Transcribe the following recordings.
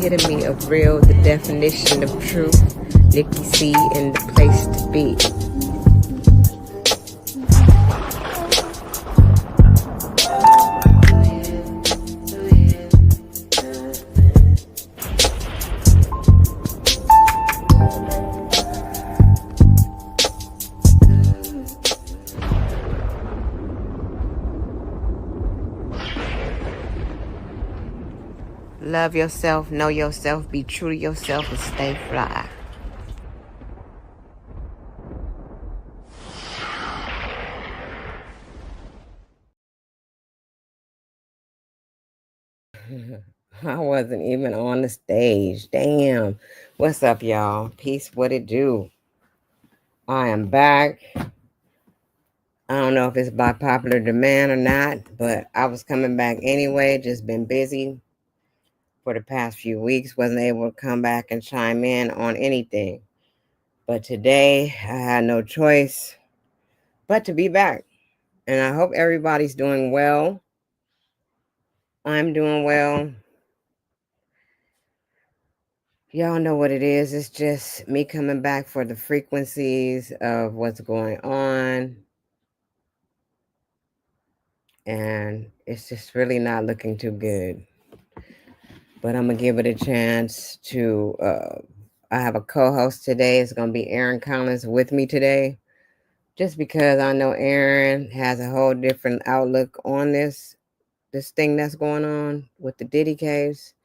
epitome of real, the definition of truth. Nikki C in the place to be. Love yourself, know yourself, be true to yourself, and stay fly. I wasn't even on the stage. Damn. What's up, y'all? Peace, what it do? I am back. I don't know if it's by popular demand or not, but I was coming back anyway. Just been busy for the past few weeks. Wasn't able to come back and chime in on anything. But today, I had no choice but to be back. And I hope everybody's doing well. I'm doing well. Y'all know what it is. It's just me coming back for the frequencies of what's going on. And it's just really not looking too good. But I'm going to give it a chance to, I have a co-host today. It's going to be Aaron Collins with me today. Just because I know Aaron has a whole different outlook on this thing that's going on with the Diddy case.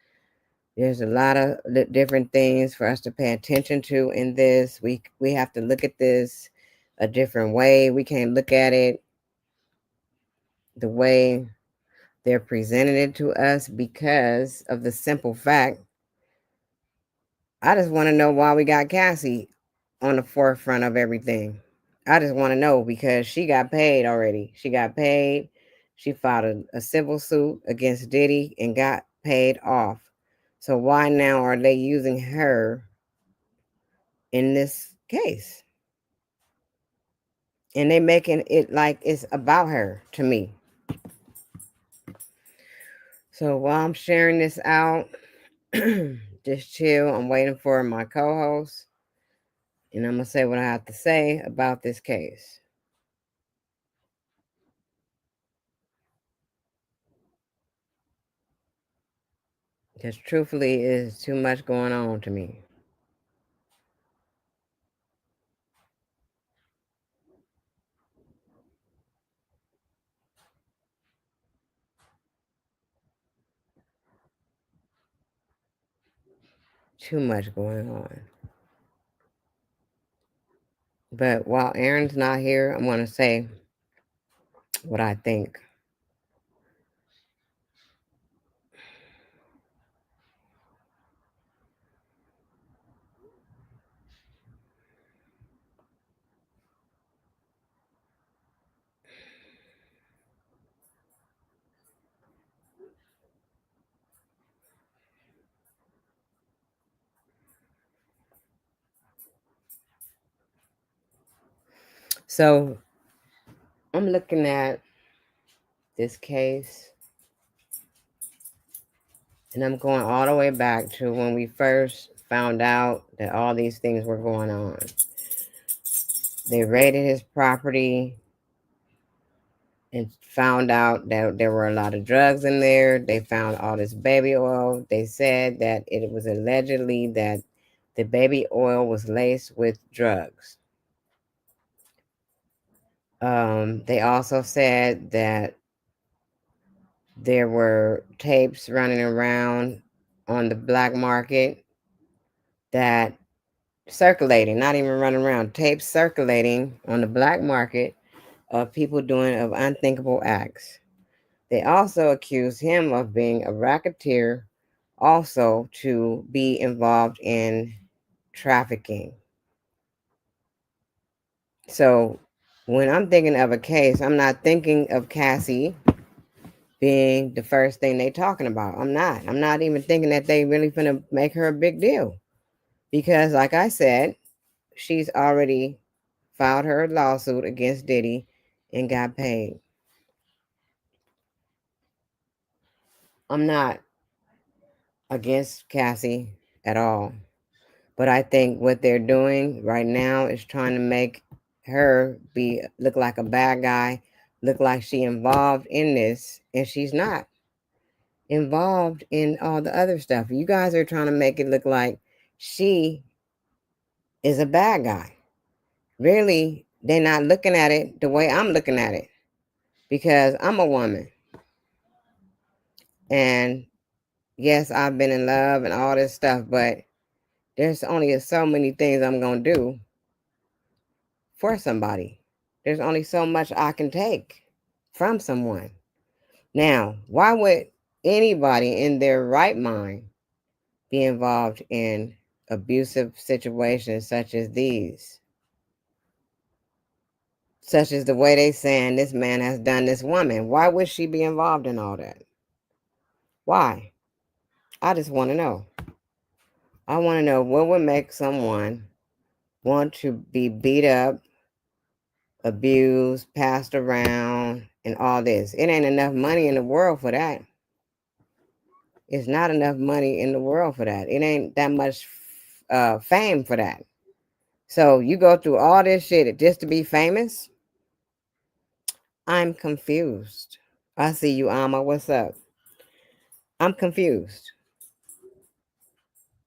There's a lot of different things for us to pay attention to in this. We have to look at this a different way. We can't look at it the way they're presenting it to us because of the simple fact. I just want to know why we got Cassie on the forefront of everything. I just want to know because she got paid already. She got paid. She filed a civil suit against Diddy and got paid off. So why now are they using her in this case? And they making it like it's about her to me. So while I'm sharing this out, just chill. I'm waiting for my co-host. And I'm going to say what I have to say about this case. Because truthfully, it is too much going on to me. Too much going on. But while Aaron's not here, I'm going to say what I think. So I'm looking at this case, and I'm going all the way back to when we first found out that all these things were going on. They raided his property and found out that there were a lot of drugs in there. They found all this baby oil. They said that it was allegedly that the baby oil was laced with drugs. They also said that there were tapes running around on the black market that circulating, not even running around, tapes circulating on the black market of people doing of unthinkable acts. They also accused him of being a racketeer, also to be involved in trafficking. So when I'm thinking of a case, I'm not thinking of Cassie being the first thing they talking about. I'm not even thinking that they really finna make her a big deal. Because like I said, she's already filed her lawsuit against Diddy and got paid. I'm not against Cassie at all. But I think what they're doing right now is trying to make her be look like a bad guy, look like she involved in this, and she's not involved in all the other stuff. You guys are trying to make it look like she is a bad guy. Really, they're not looking at it the way I'm looking at it because I'm a woman. And yes, I've been in love and all this stuff, but there's only so many things I'm going to do for somebody. There's only so much I can take from someone. Now, why would anybody in their right mind be involved in abusive situations such as these? Such as the way they saying this man has done this woman. Why would she be involved in all that? Why? I just want to know. I want to know what would make someone want to be beat up, abused, passed around, and all this. It ain't enough money in the world for that. It's not enough money in the world for that. It ain't that much fame for that. So you go through all this shit just to be famous? I'm confused. I see you, Alma. What's up? I'm confused.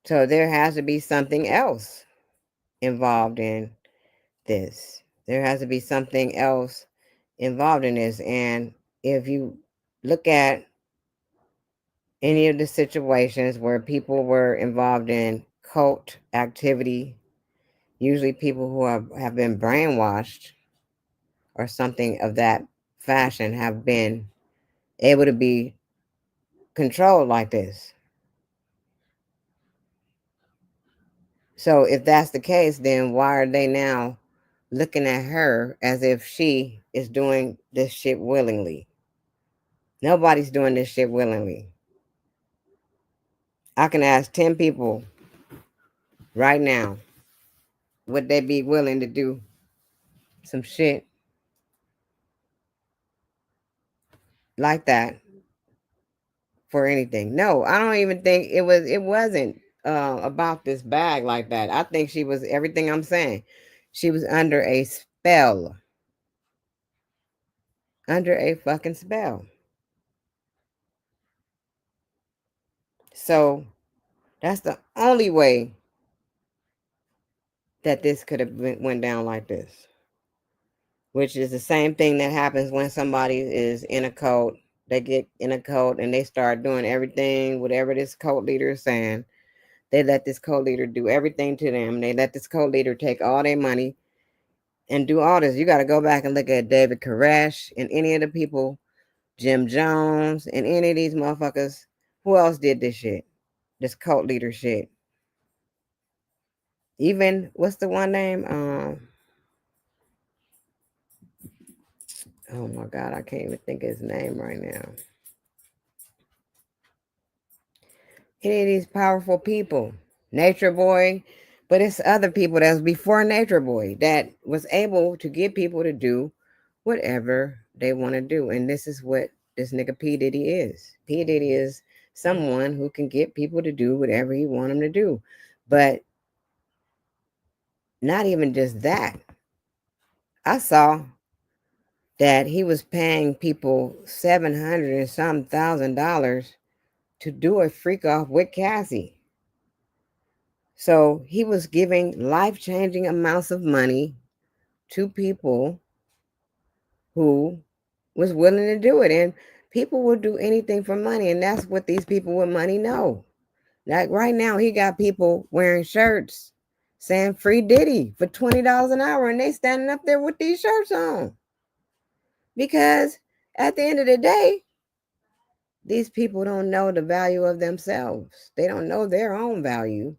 So there has to be something else involved in this. There has to be something else involved in this. And if you look at any of the situations where people were involved in cult activity, usually people who have been brainwashed or something of that fashion have been able to be controlled like this. So if that's the case, then why are they now looking at her as if she is doing this shit willingly? Nobody's doing this shit willingly. I can ask 10 people right now, would they be willing to do some shit like that for anything? No, I don't even think it wasn't about this bag like that. I think she was everything I'm saying. She was under a spell. Under a fucking spell. So that's the only way that this could have went down like this. Which is the same thing that happens when somebody is in a cult. They get in a cult and they start doing everything, whatever this cult leader is saying. They let this cult leader do everything to them. They let this cult leader take all their money and do all this. You got to go back and look at David Koresh and any of the people, Jim Jones and any of these motherfuckers. Who else did this shit? This cult leader shit. Even, what's the one name? Oh my God, I can't even think of his name right now. Any of these powerful people, Nature Boy, but it's other people that was before Nature Boy that was able to get people to do whatever they want to do. And this is what this nigga P. Diddy is. P. Diddy is someone who can get people to do whatever he want them to do. But not even just that. I saw that he was paying people 700 and some $1,000 to do a freak off with Cassie. So he was giving life-changing amounts of money to people who was willing to do it. And people will do anything for money. And that's what these people with money know. Like right now, he got people wearing shirts saying free Diddy for $20 an hour. And they standing up there with these shirts on. Because at the end of the day, these people don't know the value of themselves. They don't know their own value.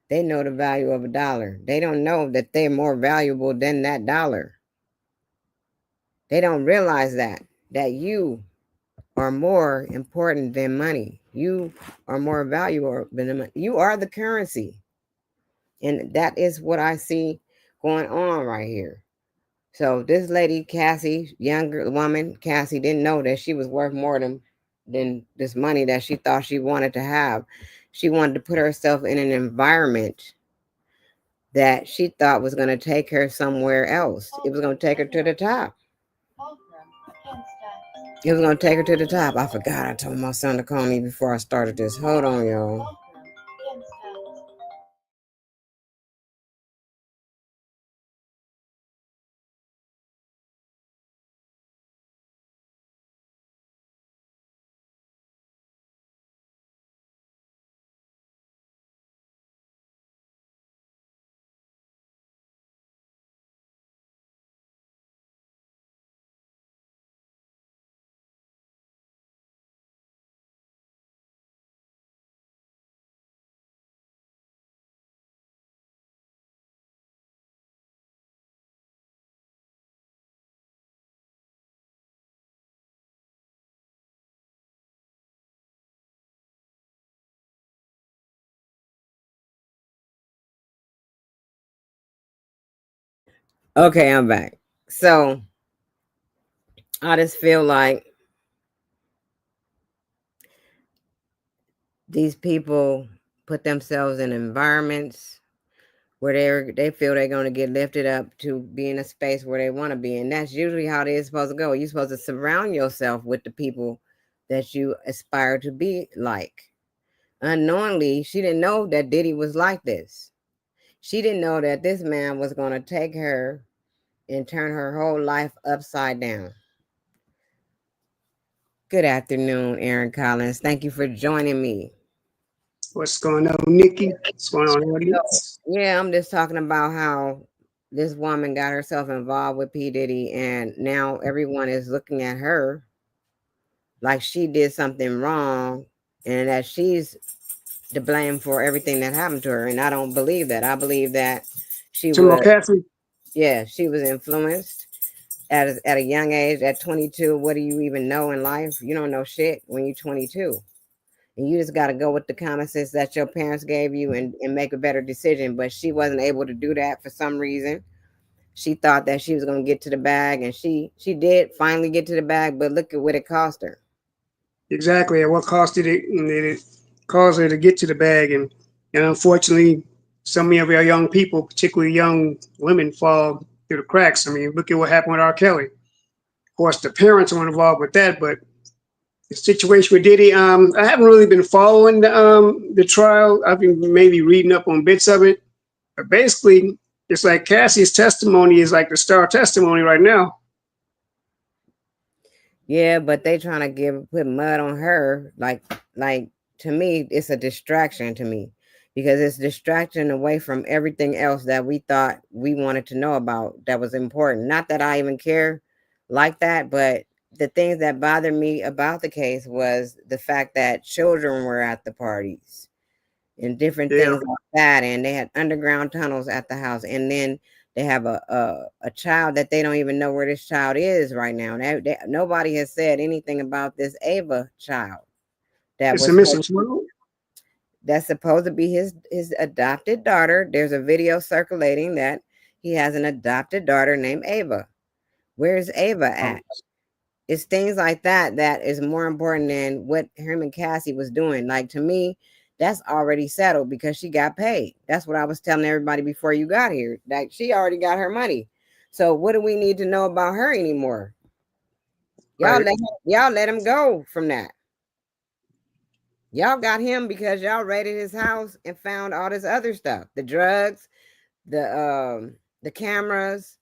They know the value of a dollar. They don't know that they're more valuable than that dollar. They don't realize that you are more important than money. You are more valuable than money. You are the currency. And that is what I see going on right here. So this lady, Cassie, younger woman, Cassie, didn't know that she was worth more than than this money that she thought she wanted to have. She wanted to put herself in an environment that she thought was going to take her somewhere else. It was going to take her to the top. It was going to take her to the top. I forgot I told my son to call me before I started this. Hold on, y'all. Okay, I'm back. So I just feel like these people put themselves in environments where they feel they're going to get lifted up to be in a space where they want to be, and that's usually how it is supposed to go. You're supposed to surround yourself with the people that you aspire to be like. Unknowingly, she didn't know that Diddy was like this. She didn't know that this man was going to take her and turn her whole life upside down. Good afternoon, Aaron Collins. Thank you for joining me. What's going on, Nikki? What's going on, audience? Yeah, I'm just talking about how this woman got herself involved with P. Diddy, and now everyone is looking at her like she did something wrong and that she's to blame for everything that happened to her. And I don't believe that. I believe that she Tim was, McCaffrey. yeah, she was influenced at a young age. At 22, what do you even know in life? You don't know shit when you're 22. And you just got to go with the common sense that your parents gave you and make a better decision. But she wasn't able to do that for some reason. She thought that she was going to get to the bag, and she did finally get to the bag, but look at what it cost her. Exactly. At what cost did it cause her to get to the bag? And unfortunately, so many of our young people, particularly young women, fall through the cracks. I mean, look at what happened with R. Kelly. Of course, the parents were involved with that, but the situation with Diddy, I haven't really been following the trial. I've been maybe reading up on bits of it, but basically, it's like Cassie's testimony is like the star testimony right now. Yeah, but they trying to put mud on her. Like to me, it's a distraction to me because it's distraction away from everything else that we thought we wanted to know about that was important. Not that I even care like that, but the things that bothered me about the case was the fact that children were at the parties and different Yeah, things like that. And they had underground tunnels at the house. And then they have a child that they don't even know where this child is right now. Nobody has said anything about this Ava child that it's a was missing child. that's supposed to be his adopted daughter. There's a video circulating that he has an adopted daughter named Ava. Where's Ava Oh, at? It's things like that that is more important than what him and Cassie was doing. Like to me, that's already settled because she got paid. That's what I was telling everybody before you got here. Like she already got her money. So what do we need to know about her anymore? right. Y'all let him go from that. Y'all got him because y'all raided his house and found all this other stuff. The drugs, the cameras,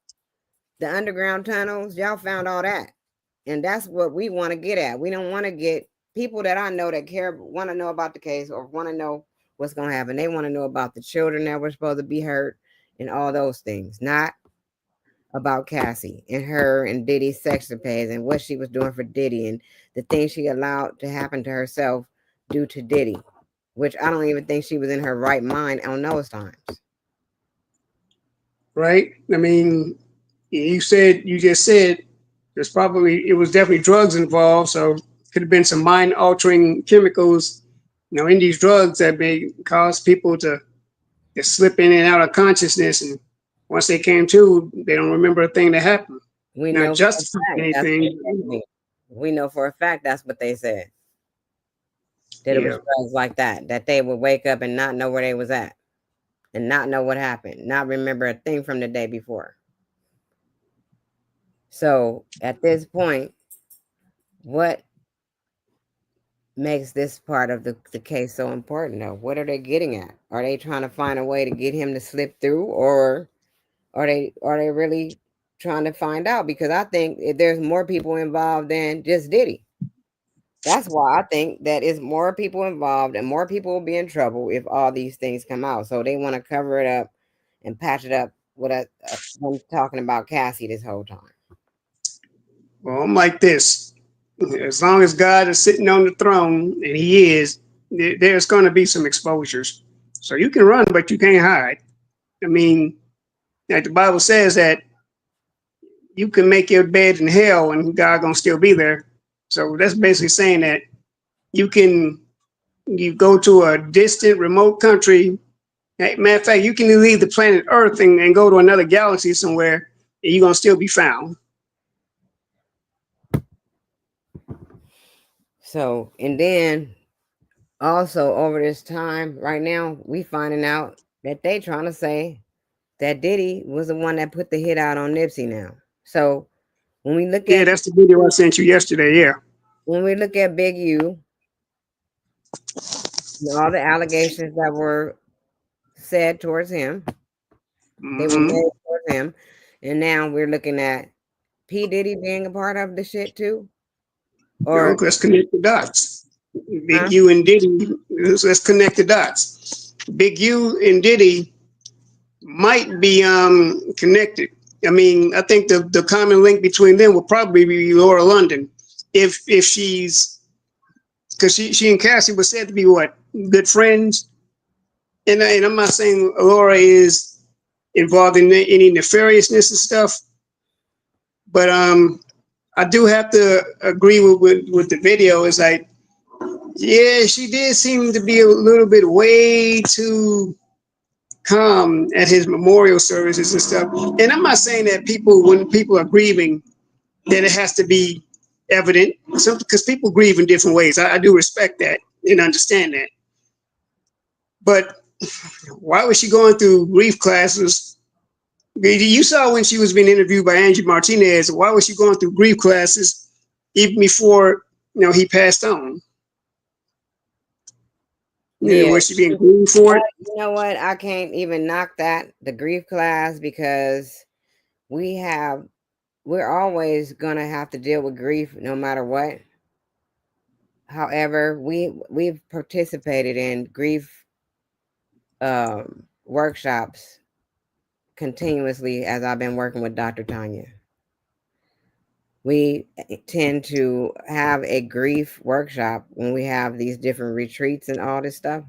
the underground tunnels, y'all found all that. And that's what we want to get at. We don't want to get people that I know that care, want to know about the case or want to know what's going to happen. They want to know about the children that were supposed to be hurt and all those things, not about Cassie and her and Diddy's sex escapades and what she was doing for Diddy and the things she allowed to happen to herself due to Diddy, which I don't even think she was in her right mind on those times. Right. I mean, you just said there's probably it was definitely drugs involved, so could have been some mind altering chemicals, in these drugs that may cause people to just slip in and out of consciousness, and once they came to, they don't remember a thing that happened. We Not know for a justifying fact that's what anything. they said. We know for a fact that's what they said. that it was Yeah. drugs like that, that they would wake up and not know where they was at and not know what happened, not remember a thing from the day before. So at this point, what makes this part of the case so important though? What are they getting at? Are they trying to find a way to get him to slip through, or are they really trying to find out? Because I think there's more people involved than just Diddy. That's why I think that is more people involved and more people will be in trouble if all these things come out. So they want to cover it up and patch it up with them talking about Cassie this whole time. Well, I'm like this. As long as God is sitting on the throne, and He is, there's going to be some exposures. So you can run, but you can't hide. I mean, like the Bible says that you can make your bed in hell, and God gonna still be there. So that's basically saying that you can you go to a distant, remote country. Matter of fact, you can leave the planet Earth and go to another galaxy somewhere, and you're gonna still be found. So, and then also over this time right now, we finding out that they trying to say that Diddy was the one that put the hit out on Nipsey now. So when we look Yeah, at that's the video I sent you yesterday. Yeah. Big U and all the allegations that were said towards him, they were Mm-hmm. made towards him, and now we're looking at P Diddy being a part of the shit too, No, or let's connect the dots. Big huh? U and Diddy. Let's connect the dots. Big U and Diddy might be connected. I mean, I think the common link between them will probably be Laura London, if she's because she and Cassie were said to be what, good friends. And I'm not saying Laura is involved in any nefariousness and stuff, but I do have to agree with the video. Is like, yeah, she did seem to be a little bit way too calm at his memorial services and stuff. And I'm not saying that when people are grieving, that it has to be evident, because people grieve in different ways. I do respect that and understand that. But why was she going through grief classes? You saw when she was being interviewed by Angie Martinez. Why was she going through grief classes even before he passed on? Yeah, Was she being grieved for it? you know what? I can't even knock that the grief class because we have we're always gonna have to deal with grief no matter what. However, we've participated in grief workshops continuously as I've been working with Dr. Tanya. We tend to have a grief workshop when we have these different retreats and all this stuff.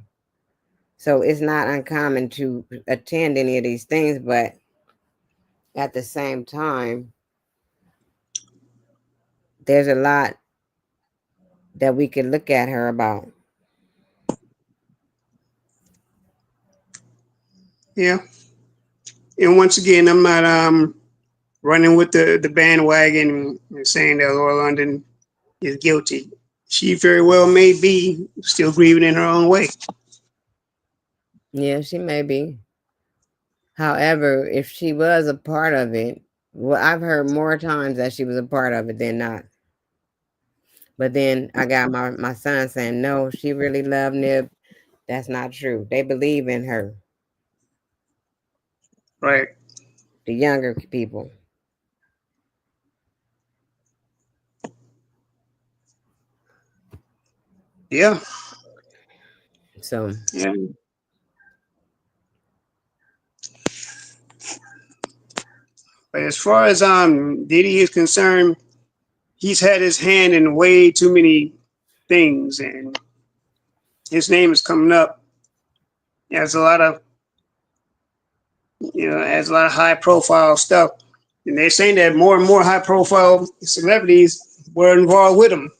So it's not uncommon to attend any of these things, but at the same time, there's a lot that we could look at her about. Yeah. And once again, I'm not running with the bandwagon and saying that Laura London is guilty. She very well may be still grieving in her own way. Yeah, she may be. However, if she was a part of it, well, I've heard more times that she was a part of it than not. But then I got my son saying, no, she really loved Nib. That's not true. They believe in her, Right. the younger people. Yeah. So, Yeah. But as far as Diddy is concerned, he's had his hand in way too many things, and his name is coming up as a lot of as a lot of high profile stuff. And they're saying that more and more high profile celebrities were involved with him.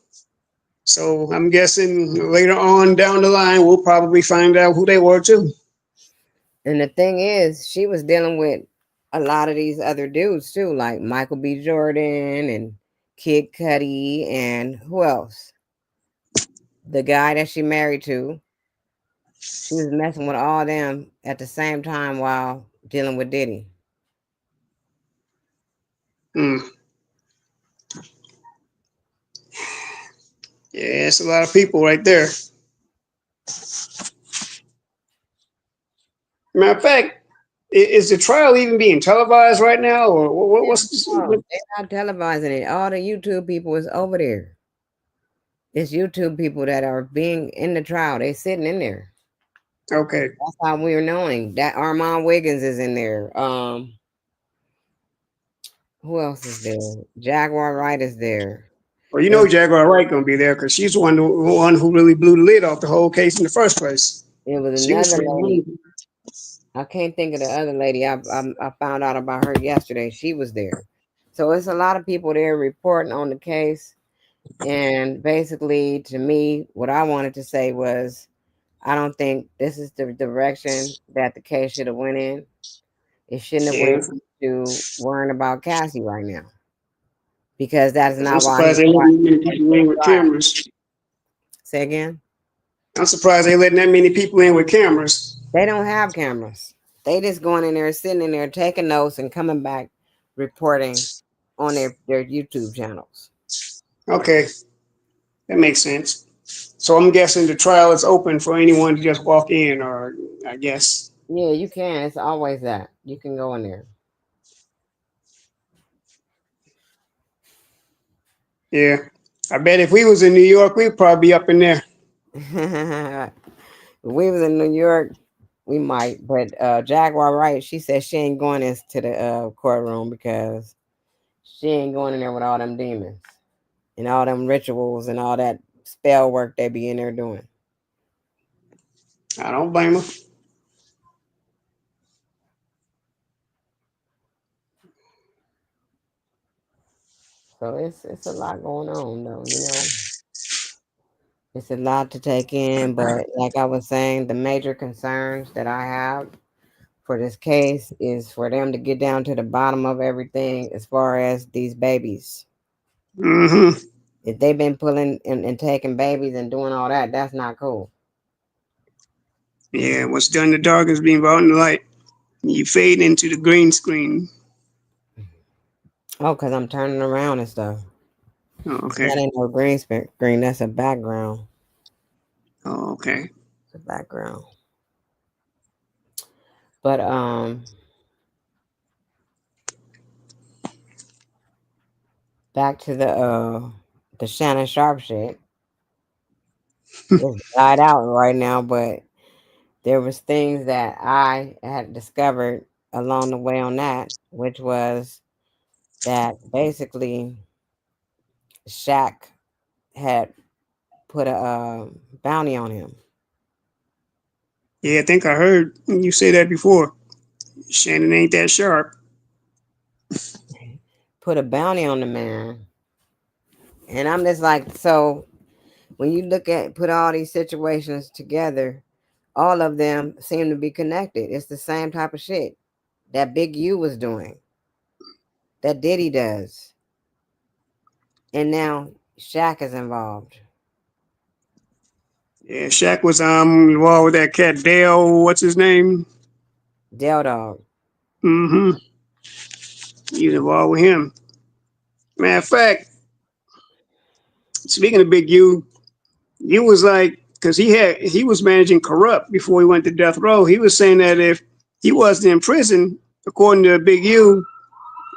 So I'm guessing later on down the line, we'll probably find out who they were too. and the thing is, she was dealing with a lot of these other dudes too, like Michael B. Jordan and Kid Cudi, and who else? the guy that she married to, she was messing with all them at the same time while dealing with Diddy. Mm. Yeah, it's a lot of people right there. Matter of fact, is the trial even being televised right now, or what's this, No, they're not televising it. All the YouTube people is over there. It's YouTube people that are being in the trial. They sitting in there. okay? That's how we're knowing that Armand Wiggins is in there. Who else is there? Jaguar Wright is there. Well, you It know was, Jaguar Wright gonna be there because she's the one who really blew the lid off the whole case in the first place. it was She was another saying, lady. I can't think of the other lady. I found out about her yesterday. She was there. So it's a lot of people there reporting on the case. And basically, to me, what I wanted to say was, I don't think this is the direction that the case should have went in. It shouldn't have yeah, went to worrying about Cassie right now, because that is 'cause I'm not why he surprised they tried letting that many to people get in with trial. cameras. Say again. I'm surprised they letting that many people in with cameras. They don't have cameras. They just going in there, sitting in there, taking notes, and coming back, reporting on their YouTube channels. Okay, that makes sense. So I'm guessing the trial is open for anyone to just walk in, or I guess. Yeah, you can. It's always that. You can go in there. Yeah, I bet if we was in New York, we'd probably be up in there. If we was in New York, we might. But Jaguar Wright, she said she ain't going into the courtroom because she ain't going in there with all them demons and all them rituals and all that spell work they be in there doing. I don't blame her. So it's a lot going on though, you know. It's a lot to take in, but like I was saying, the major concerns that I have for this case is for them to get down to the bottom of everything as far as these babies. Hmm. If they've been pulling and taking babies and doing all that, that's not cool. Yeah, what's done in the dark is being brought in the light. You fade into the green screen. Oh, because I'm turning around and stuff. Oh, okay. That ain't no screen. That's a background. Oh, okay. It's a background. But back to the Shannon Sharp shit. It's died out right now, but there was things that I had discovered along the way on that, which was that basically Shaq had put a bounty on him. Yeah, I think I heard you say that before. Shannon ain't that sharp. Put a bounty on the man. And I'm just like, so when you look at put all these situations together, all of them seem to be connected. It's the same type of shit that Big U was doing, that Diddy does. And now Shaq is involved. Yeah, Shaq was involved with that cat Dale. What's his name? Del Dog. Mm-hmm. He was involved with him. Matter of fact, speaking of Big U, he was like, because he was managing corrupt before he went to death row. He was saying that if he wasn't in prison, according to Big U,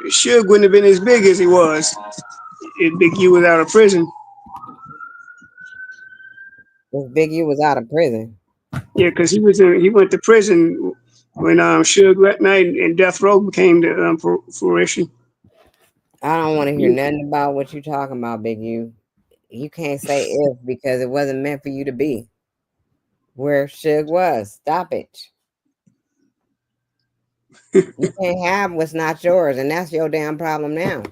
Suge wouldn't have been as big as he was if Big U was out of prison. If Big U was out of prison. Yeah, because he went to prison when Suge Knight and Death Row became the fruition. I don't want to hear nothing about what you talking about, Big U. You can't say if because it wasn't meant for you to be where Suge was. Stop it. You can't have what's not yours, and that's your damn problem now.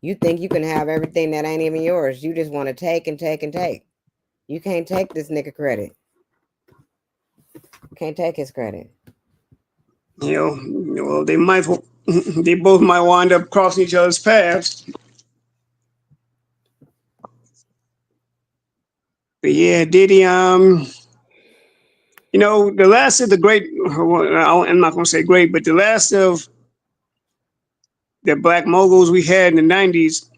You think you can have everything that ain't even yours. You just want to take and take and take. You can't take this nigga credit. Can't take his credit. Well, they might, they both might wind up crossing each other's paths. But yeah, Diddy. The last of the great. Well, I'm not gonna say great, but the last of the black moguls we had in the '90s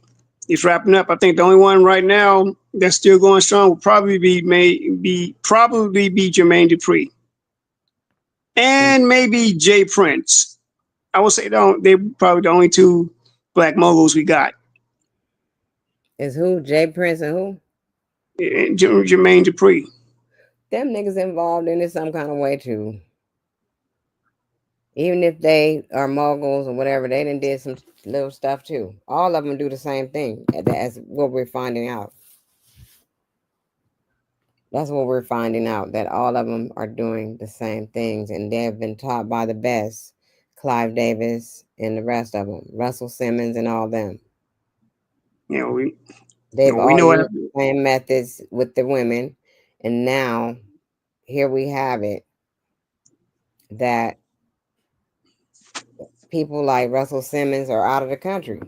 is wrapping up. I think the only one right now that's still going strong will probably be Jermaine Dupri and maybe Jay Prince. I would say they're probably the only two black moguls we got. Is who? Jay Prince and who? And Jermaine Dupri. Them niggas involved in it some kind of way too. Even if they are moguls or whatever, they done did some little stuff too. All of them do the same thing. That's what we're finding out. That's what we're finding out, that all of them are doing the same things, and they have been taught by the best, Clive Davis and the rest of them, Russell Simmons and all them. You know, we They've we all know used the same methods with the women, and now here we have it that people like Russell Simmons are out of the country.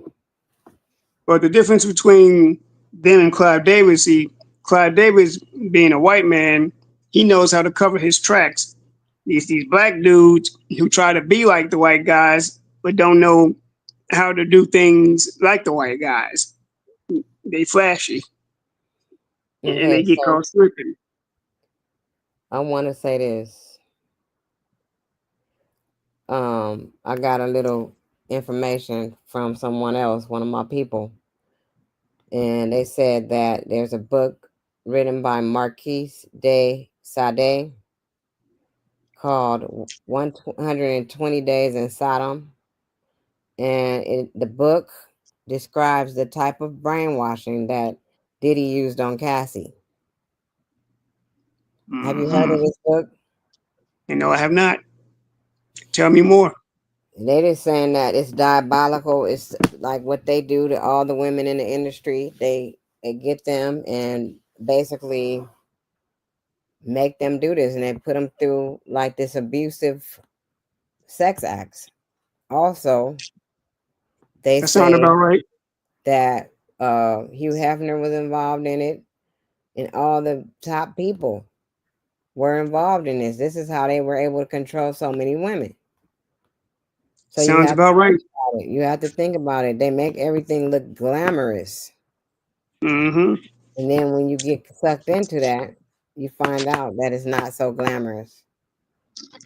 but the difference between them and Clive Davis, see, Clive Davis being a white man, he knows how to cover his tracks. These black dudes who try to be like the white guys but don't know how to do things like the white guys. They flashy and Okay, they get so caught slipping. I want to say this. I got a little information from someone else, one of my people, and they said that there's a book written by Marquise de Sade called 120 Days in Sodom, and the book describes the type of brainwashing that Diddy used on Cassie. Have you heard of Hmm. this book? I have not. Tell me more. They just saying that it's diabolical. It's like what they do to all the women in the industry. They get them and basically make them do this, and they put them through like this abusive sex acts. Also, they That sound say about right. that Hugh Hefner was involved in it, and all the top people were involved in this. This is how they were able to control so many women. So you Sounds have to about right. think about it. You have to think about it. They make everything look glamorous. Hmm. And then when you get sucked into that, you find out that it's not so glamorous.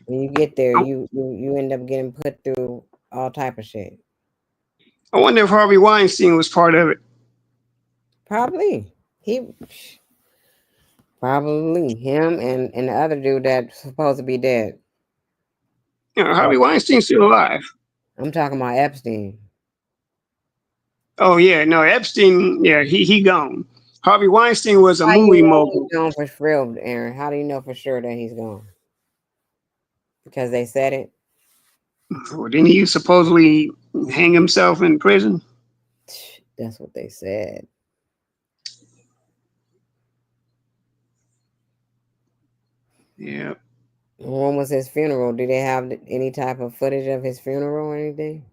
When you get there, I, you end up getting put through all type of shit. I wonder if Harvey Weinstein was part of it. Probably probably him and the other dude that's supposed to be dead. Harvey Weinstein's still alive. I'm talking about Epstein. Oh yeah, no, Epstein, yeah, he gone. Harvey Weinstein was a How you movie know he's mogul. gone for real, Aaron? How do you know for sure that he's gone? Because they said it. Well, didn't he supposedly hang himself in prison? That's what they said. Yeah, When was his funeral? Do they have any type of footage of his funeral or anything?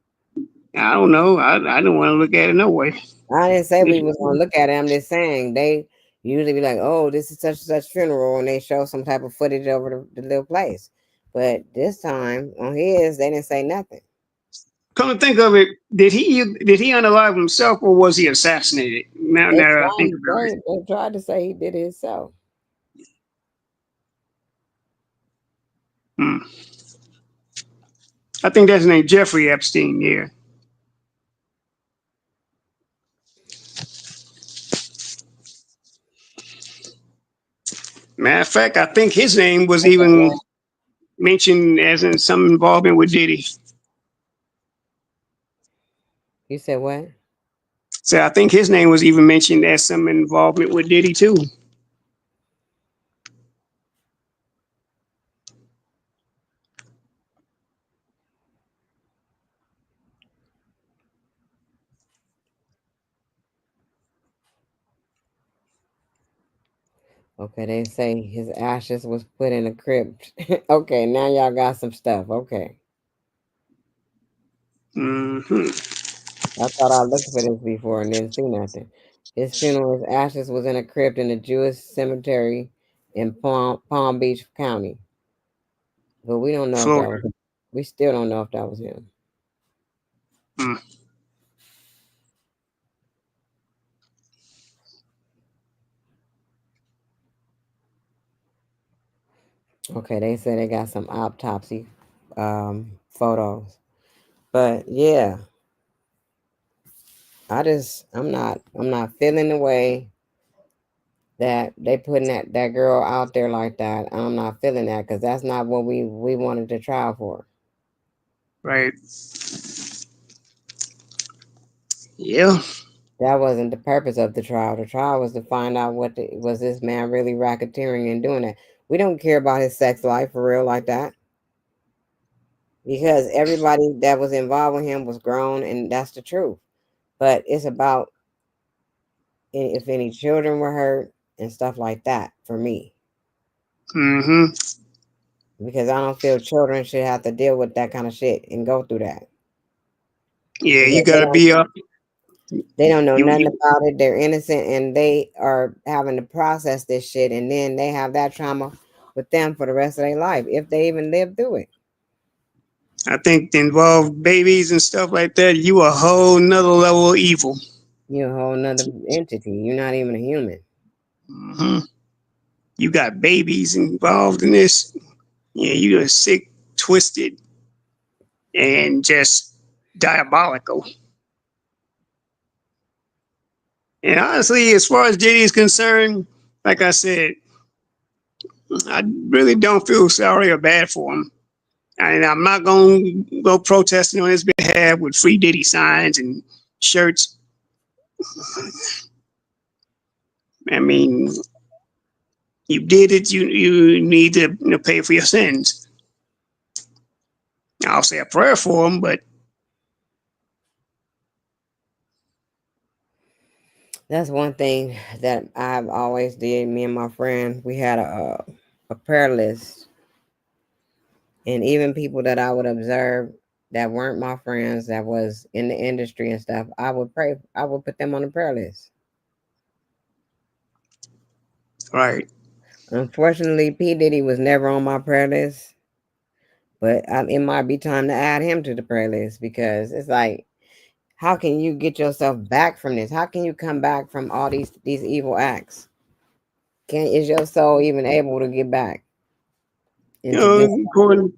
I don't know. I don't want to look at it no way. I didn't say we was gonna look at it. I'm just saying they usually be like, "Oh, this is such and such funeral," and they show some type of footage over the little place. But this time on his, they didn't say nothing. Come to think of it, did he unalive himself or was he assassinated? Now, They now that I tried think to about it, say they tried to say he did it himself. hmm. I think that's named Jeffrey Epstein. Yeah. Matter of fact, I think his name was Okay, even well, mentioned as in some involvement with Diddy. you said what? So I think his name was even mentioned as some involvement with Diddy too. Okay, they say his ashes was put in a crypt. Okay, now y'all got some stuff. Okay, Hmm. I thought I looked for this before and didn't see nothing. His funeral, his ashes was in a crypt in a Jewish cemetery in Palm Beach County. But we don't know if that Florida. was. We still don't know if that was him. Mm. Okay, they said they got some autopsy photos. But yeah, I'm not feeling the way that they putting that girl out there like that. I'm not feeling that because that's not what we wanted to trial for. Right. Yeah. That wasn't the purpose of the trial. The trial was to find out was this man really racketeering and doing that. We don't care about his sex life for real like that because everybody that was involved with him was grown, and that's the truth. But it's about if any children were hurt and stuff like that for me Mm-hmm. because I don't feel children should have to deal with that kind of shit and go through that Yeah, you because gotta be up. they don't know nothing You about it. They're innocent and they are having to process this shit, and then they have that trauma with them for the rest of their life if they even live through it. I think to involve babies and stuff like that, you a whole nother level of evil. You're a whole nother entity. You're not even a human. Hmm. You got babies involved in this. Yeah, you are sick, twisted, and just diabolical. And honestly, as far as JD is concerned, like I said, I really don't feel sorry or bad for him. And I'm not going to go protesting on his behalf with free Diddy signs and shirts. I mean, you did it. You need to pay for your sins. I'll say a prayer for him, but That's one thing that I've always did. Me and my friend, we had a prayer list, and even people that I would observe that weren't my friends, that was in the industry and stuff, I would pray. I would put them on the prayer list. right. Unfortunately, P Diddy was never on my prayer list, but it might be time to add him to the prayer list because it's like, how can you get yourself back from this? How can you come back from all these evil acts? Can is your soul even able to get back You into good? know, according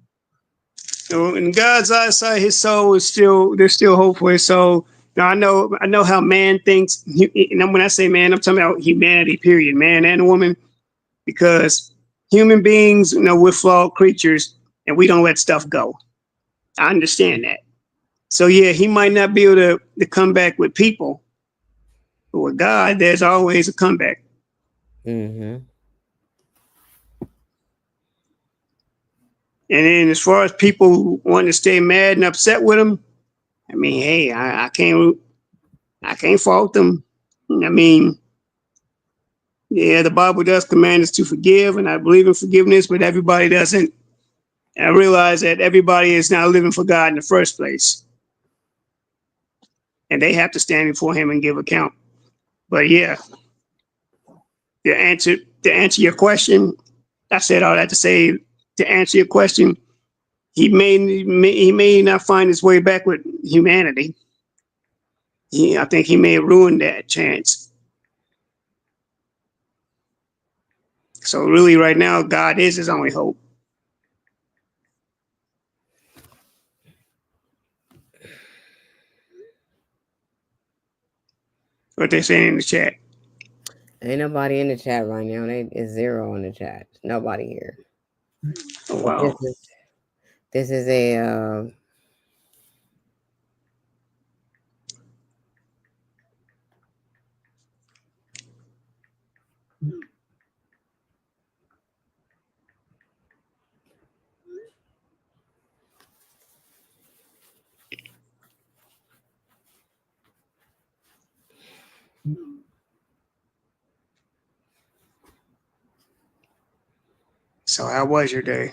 in God's eyesight, his soul is still there's still hope for his soul. Now I know how man thinks. And when I say man, I'm talking about humanity. Period, man and woman, because human beings, we're flawed creatures, and we don't let stuff go. I understand that. So yeah, he might not be able to come back with people, but with God, there's always a comeback. Mm-hmm. And then as far as people wanting to stay mad and upset with him, I mean, hey, I can't fault them. I mean, yeah, the Bible does command us to forgive, and I believe in forgiveness, but everybody doesn't. And I realize that everybody is not living for God in the first place, and they have to stand before Him and give account. But yeah, to answer your question, I said all that to say to answer your question, he may not find his way back with humanity. I think he may have ruined that chance. So really, right now, God is his only hope. What they're saying in the chat. Ain't nobody in the chat right now. It's zero in the chat. Nobody here. Oh, But wow. this is a So how was your day?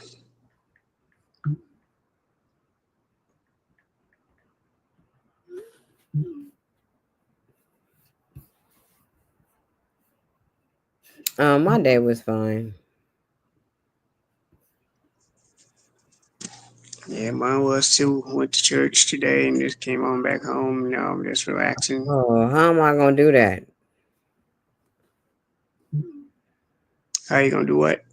My day was fine. Yeah, mine was too. Went to church today and just came on back home. I'm just relaxing. Oh, how am I gonna do that? How you gonna do what?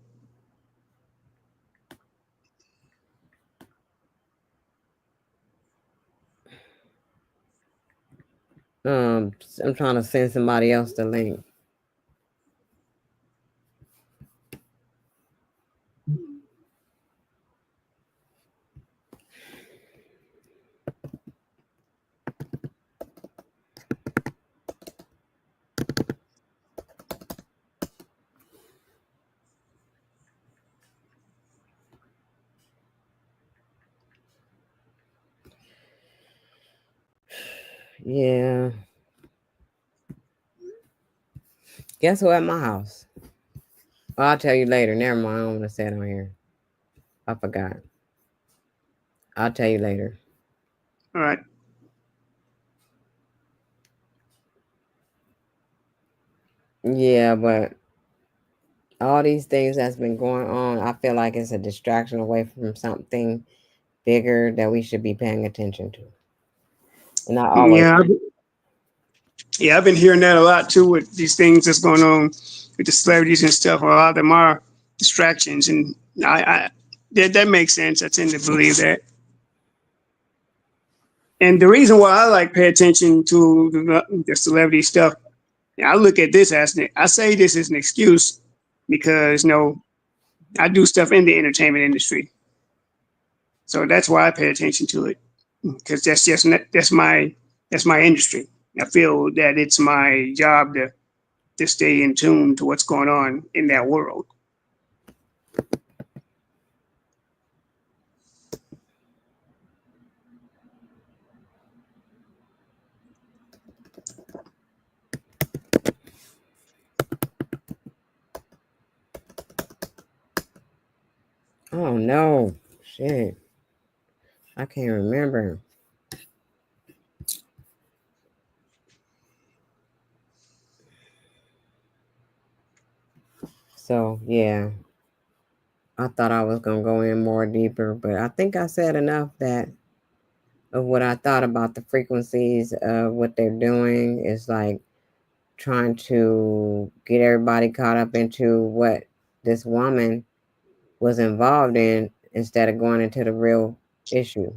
I'm trying to send somebody else the link. Yeah. Guess who at my house? Oh, I'll tell you later. Never mind. I don't want to say it on here. I forgot. I'll tell you later. All right. Yeah, but all these things that's been going on, I feel like it's a distraction away from something bigger that we should be paying attention to. And I always, Yeah, yeah. I've been hearing that a lot too with these things that's going on with the celebrities and stuff. A lot of them are distractions, and I that makes sense. I tend to believe that. And the reason why I like pay attention to the celebrity stuff, I look at this as I say this as an excuse because I do stuff in the entertainment industry, so that's why I pay attention to it because that's my industry. I feel that it's my job to stay in tune to what's going on in that world. oh no, shit, I can't remember. So yeah, I thought I was gonna go in more deeper, but I think I said enough that of what I thought about the frequencies of what they're doing is like trying to get everybody caught up into what this woman was involved in instead of going into the real issue.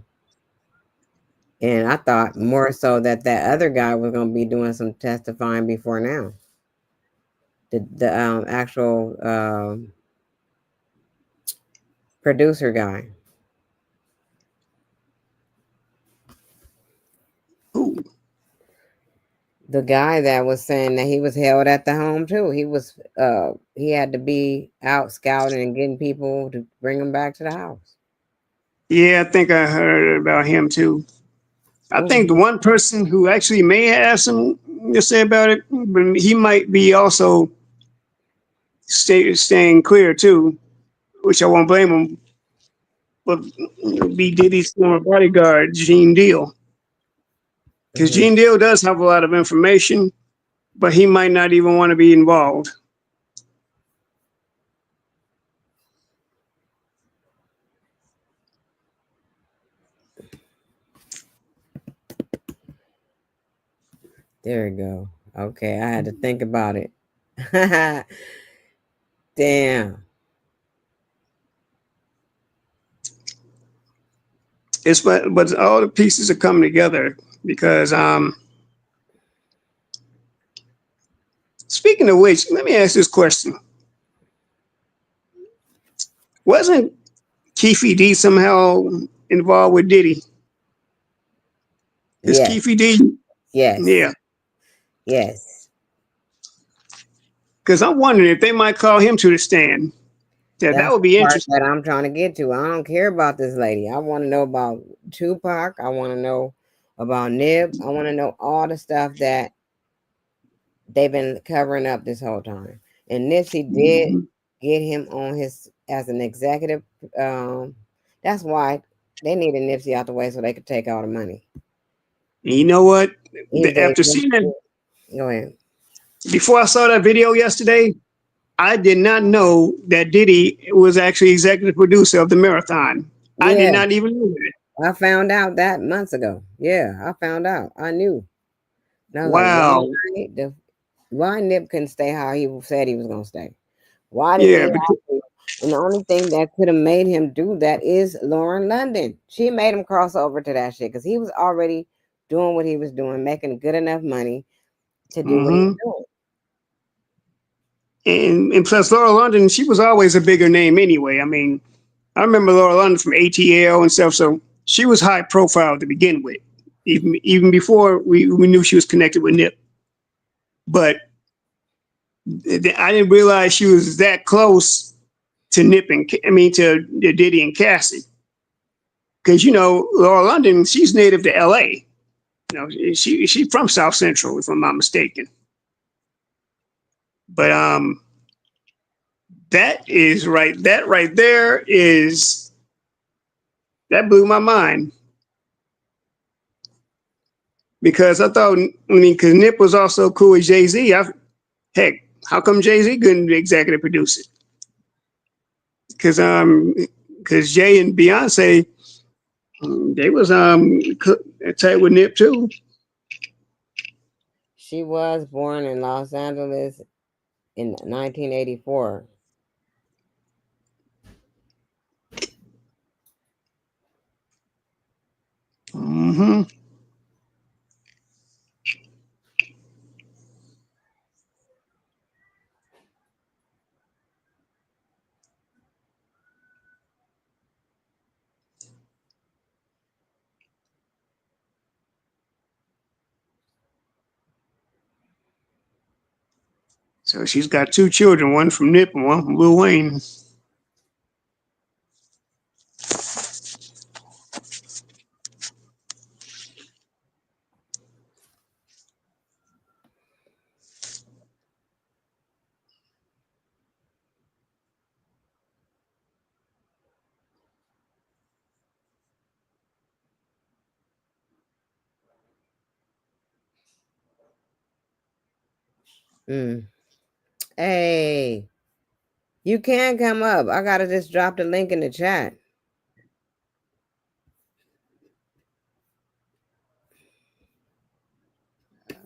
And I thought more so that that other guy was going to be doing some testifying before now. The actual producer guy, Ooh, the guy that was saying that he was held at the home too. He had to be out scouting and getting people to bring him back to the house. yeah, I think I heard about him too. I What was think the he? one person who actually may have some to say about it, but he might be also staying clear too, which I won't blame him. But B Diddy's former bodyguard, Gene Deal, because Hmm. Gene Deal does have a lot of information, but he might not even want to be involved. There we go. Okay, I had to think about it. Damn. But all the pieces are coming together because speaking of which, let me ask this question: wasn't Keefe D somehow involved with Diddy? Is Yes. Keefe D? Yes. Yeah, Yes. because I'm wondering if they might call him to the stand. Yeah, that That's would the be part interesting. that I'm trying to get to. I don't care about this lady. I want to know about Tupac. I want to know about Nib. I want to know all the stuff that they've been covering up this whole time. And Nipsey did Mhm. get him on his as an executive. Um, that's why they needed Nipsey out the way so they could take all the money. And you know what? He's the After seeing that, executive. Go ahead. before I saw that video yesterday, I did not know that Diddy was actually executive producer of the marathon. I did Yeah, not even know that. I found out that months ago. Yeah, I found out. I knew. And I was like, Wow. why Nip couldn't stay how he said he was gonna stay? Why does he Yeah, have to? And the only thing that could have made him do that is Lauren London. She made him cross over to that shit because he was already doing what he was doing, making good enough money to do what he hmm was and plus Laura London, she was always a bigger name anyway. I mean, I remember Laura London from ATL and stuff, so she was high profile to begin with, even before we knew she was connected with Nip. But I didn't realize she was that close to Nip and I mean to Diddy and Cassie, because Laura London, she's native to L.A. She's from South Central, if I'm not mistaken. But that right there is that blew my mind because I thought, I mean, because Nip was also cool with Jay Z. Heck, how come Jay Z couldn't executive produce it? Because Jay and Beyonce, they was tight with Nip too. She was born in Los Angeles in 1984. hmm So she's got two children, one from Nip and one from Lil Wayne. Mm. Hey, you can come up. I gotta just drop the link in the chat.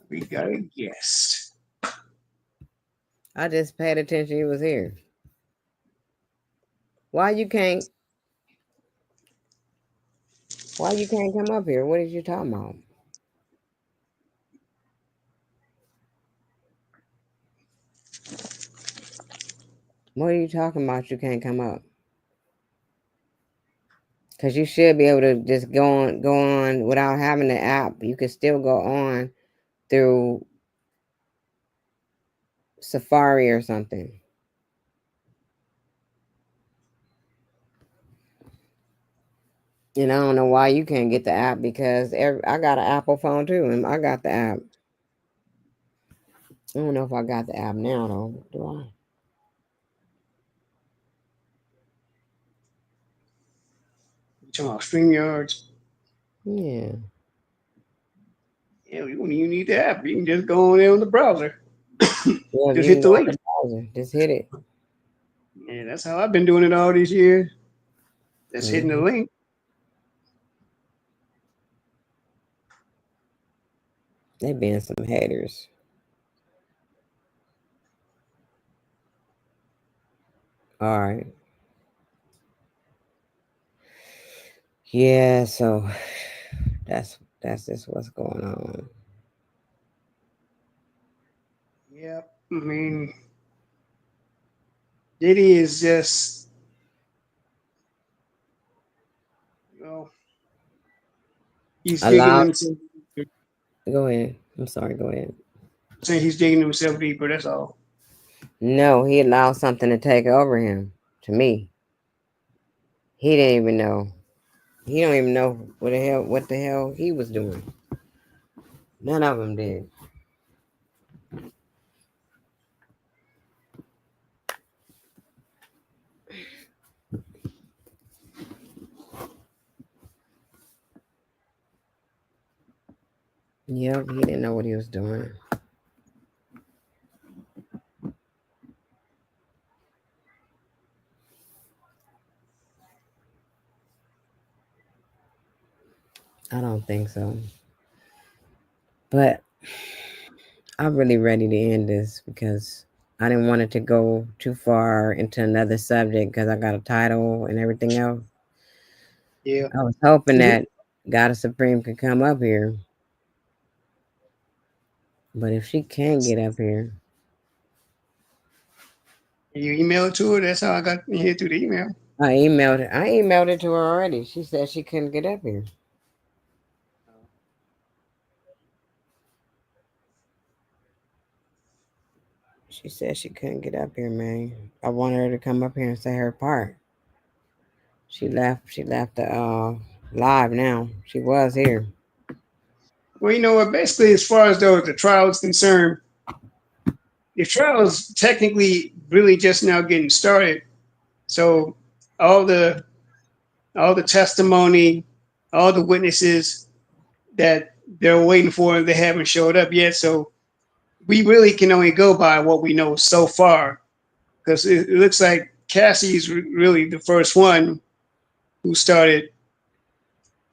We got a guest. I just paid attention you was here. Why you can't? Why you can't come up here? What is you talking about? What are you talking about? You can't come up because you should be able to just go on without having the app. You can still go on through Safari or something. And I don't know why you can't get the app because I got an Apple phone too, and I got the app. I don't know if I got the app now though. Do I? Talking about StreamYards. Yeah. Yeah, you don't even need the app. You can just go on there on the browser. Well, Just you can hit go the on link. the browser. Just hit it. Yeah, that's how I've been doing it all these years. Just hitting the Hmm. link. They being some haters. All right. Yeah. So that's just what's going on. Yep. I mean, Diddy is just, you know, he's digging Allowed. himself. Go ahead. I'm sorry. Go ahead. Saying he's digging himself deeper. That's all. No, he allowed something to take over him. To me, he didn't even know. He don't even know what the hell he was doing. None of them did. Yep, he didn't know what he was doing. I don't think so. But I'm really ready to end this because I didn't want it to go too far into another subject because I got a title and everything else. Yeah. I was hoping You that God Supreme could come up here, but if she can't get up here, you email it to her. That's how I got here through the email. I emailed it. I emailed it to her already. She said she couldn't get up here. She said she couldn't get up here, man. I wanted her to come up here and say her part. She left. She left the live now. She was here. Well, you know what? Basically, as far as though the trial is concerned, the trial is technically really just now getting started. So all the all the testimony, all the witnesses that they're waiting for, they haven't showed up yet. So we really can only go by what we know so far, because it looks like Cassie's really the first one who started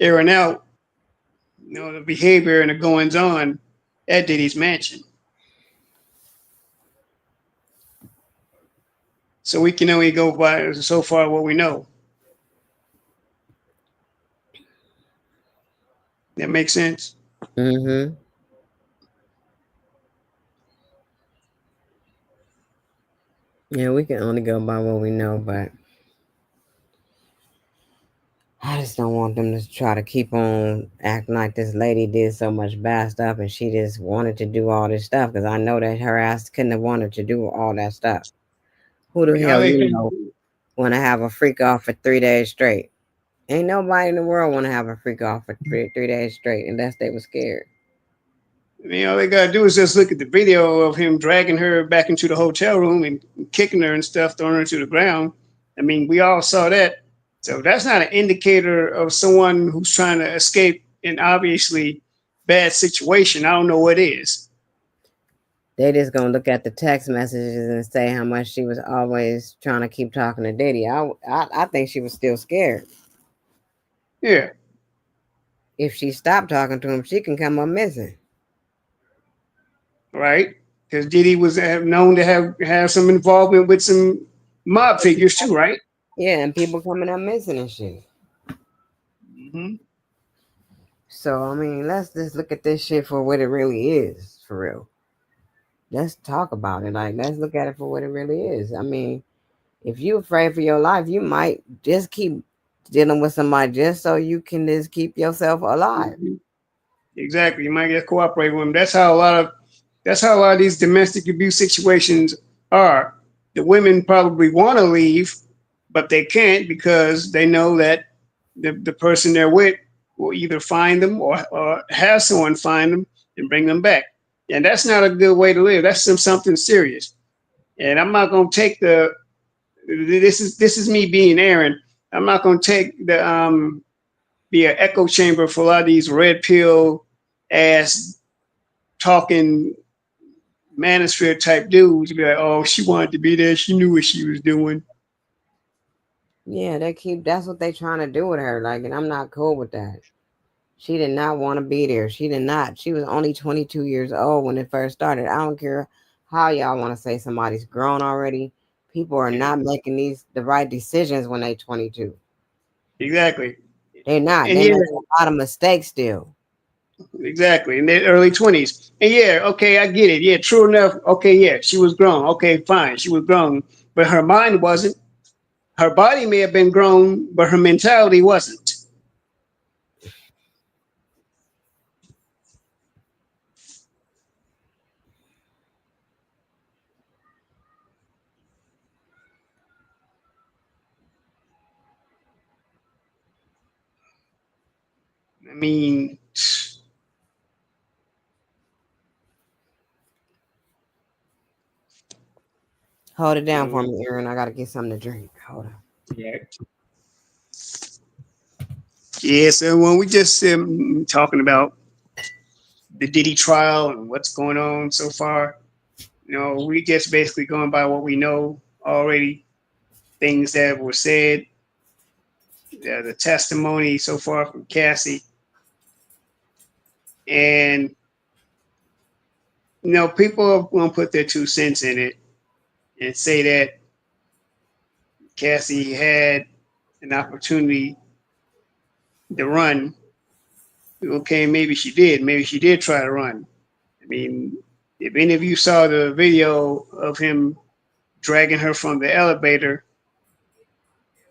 airing out, the behavior and the goings on at Diddy's mansion. So we can only go by so far what we know. That makes sense. Mm-hmm. Yeah, we can only go by what we know, but I just don't want them to try to keep on acting like this lady did so much bad stuff and she just wanted to do all this stuff because I know that her ass couldn't have wanted to do all that stuff. Who I the mean, all hell they you can, know want to have a freak off for 3 days straight? Ain't nobody in the world want to have a freak off for three days straight unless they were scared. all they gotta do is just look at the video of him dragging her back into the hotel room and kicking her and stuff, throwing her to the ground. I mean, we all saw that. So that's not an indicator of someone who's trying to escape an obviously bad situation. I don't know what is. They just gonna look at the text messages and say how much she was always trying to keep talking to Diddy. I think she was still scared. Yeah, If she stopped talking to him, she can come up missing. right. Because Diddy was known to have some involvement with some mob figures too, right? Yeah, and people coming up missing and shit. Hmm. So I mean, let's just look at this shit for what it really is, for real. Let's talk about it. Like, let's look at it for what it really is. I mean, if you afraid for your life, you might just keep dealing with somebody just so you can just keep yourself alive. Hmm. Exactly. You might get cooperate with them. That's how a lot of these domestic abuse situations are. The women probably want to leave, but they can't because they know that the person they're with will either find them or have someone find them and bring them back. And that's not a good way to live. That's something serious. And I'm not going to take the this is me being Aaron. I'm not going to take the be an echo chamber for a lot of these red pill ass talking manosphere type dudes. Be like, oh, she wanted to be there. She knew what she was doing. Yeah, that's what they trying to do with her. Like, and I'm not cool with that. She did not want to be there. She did not. She was only 22 years old when it first started. I don't care how y'all want to say somebody's grown already. People are Yeah, not making the right decisions when they 22. exactly. They're not. And They yeah, make a lot of mistakes still. exactly. In their early 20s. And yeah, okay, I get it. Yeah, true enough. Okay, yeah, she was grown. Okay, fine. She was grown. But her mind wasn't. Her body may have been grown, but her mentality wasn't. I mean, Hold it down for um, me, Aaron. I gotta get something to drink. Hold on. yeah. Yeah, so when we just talking about the Diddy trial and what's going on so far, we just basically going by what we know already, things that were said, the testimony so far from Cassie. And people are going to put their 2 cents in it and say that Cassie had an opportunity to run. Okay, maybe she did. Maybe she did try to run. I mean, if any of you saw the video of him dragging her from the elevator,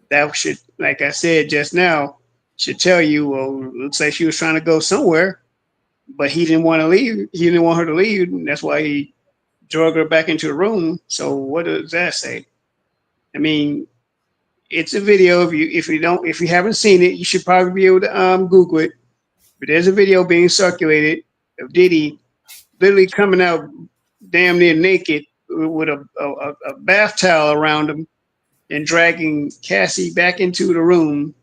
that should, like I said just now, should tell you, well, it looks like she was trying to go somewhere, but he didn't want to leave. He didn't want her to leave. And that's why he drug her back into the room. So what does that say? I mean, it's a video. If you haven't seen it, you should probably be able to Google it. But there's a video being circulated of Diddy literally coming out damn near naked with a bath towel around him and dragging Cassie back into the room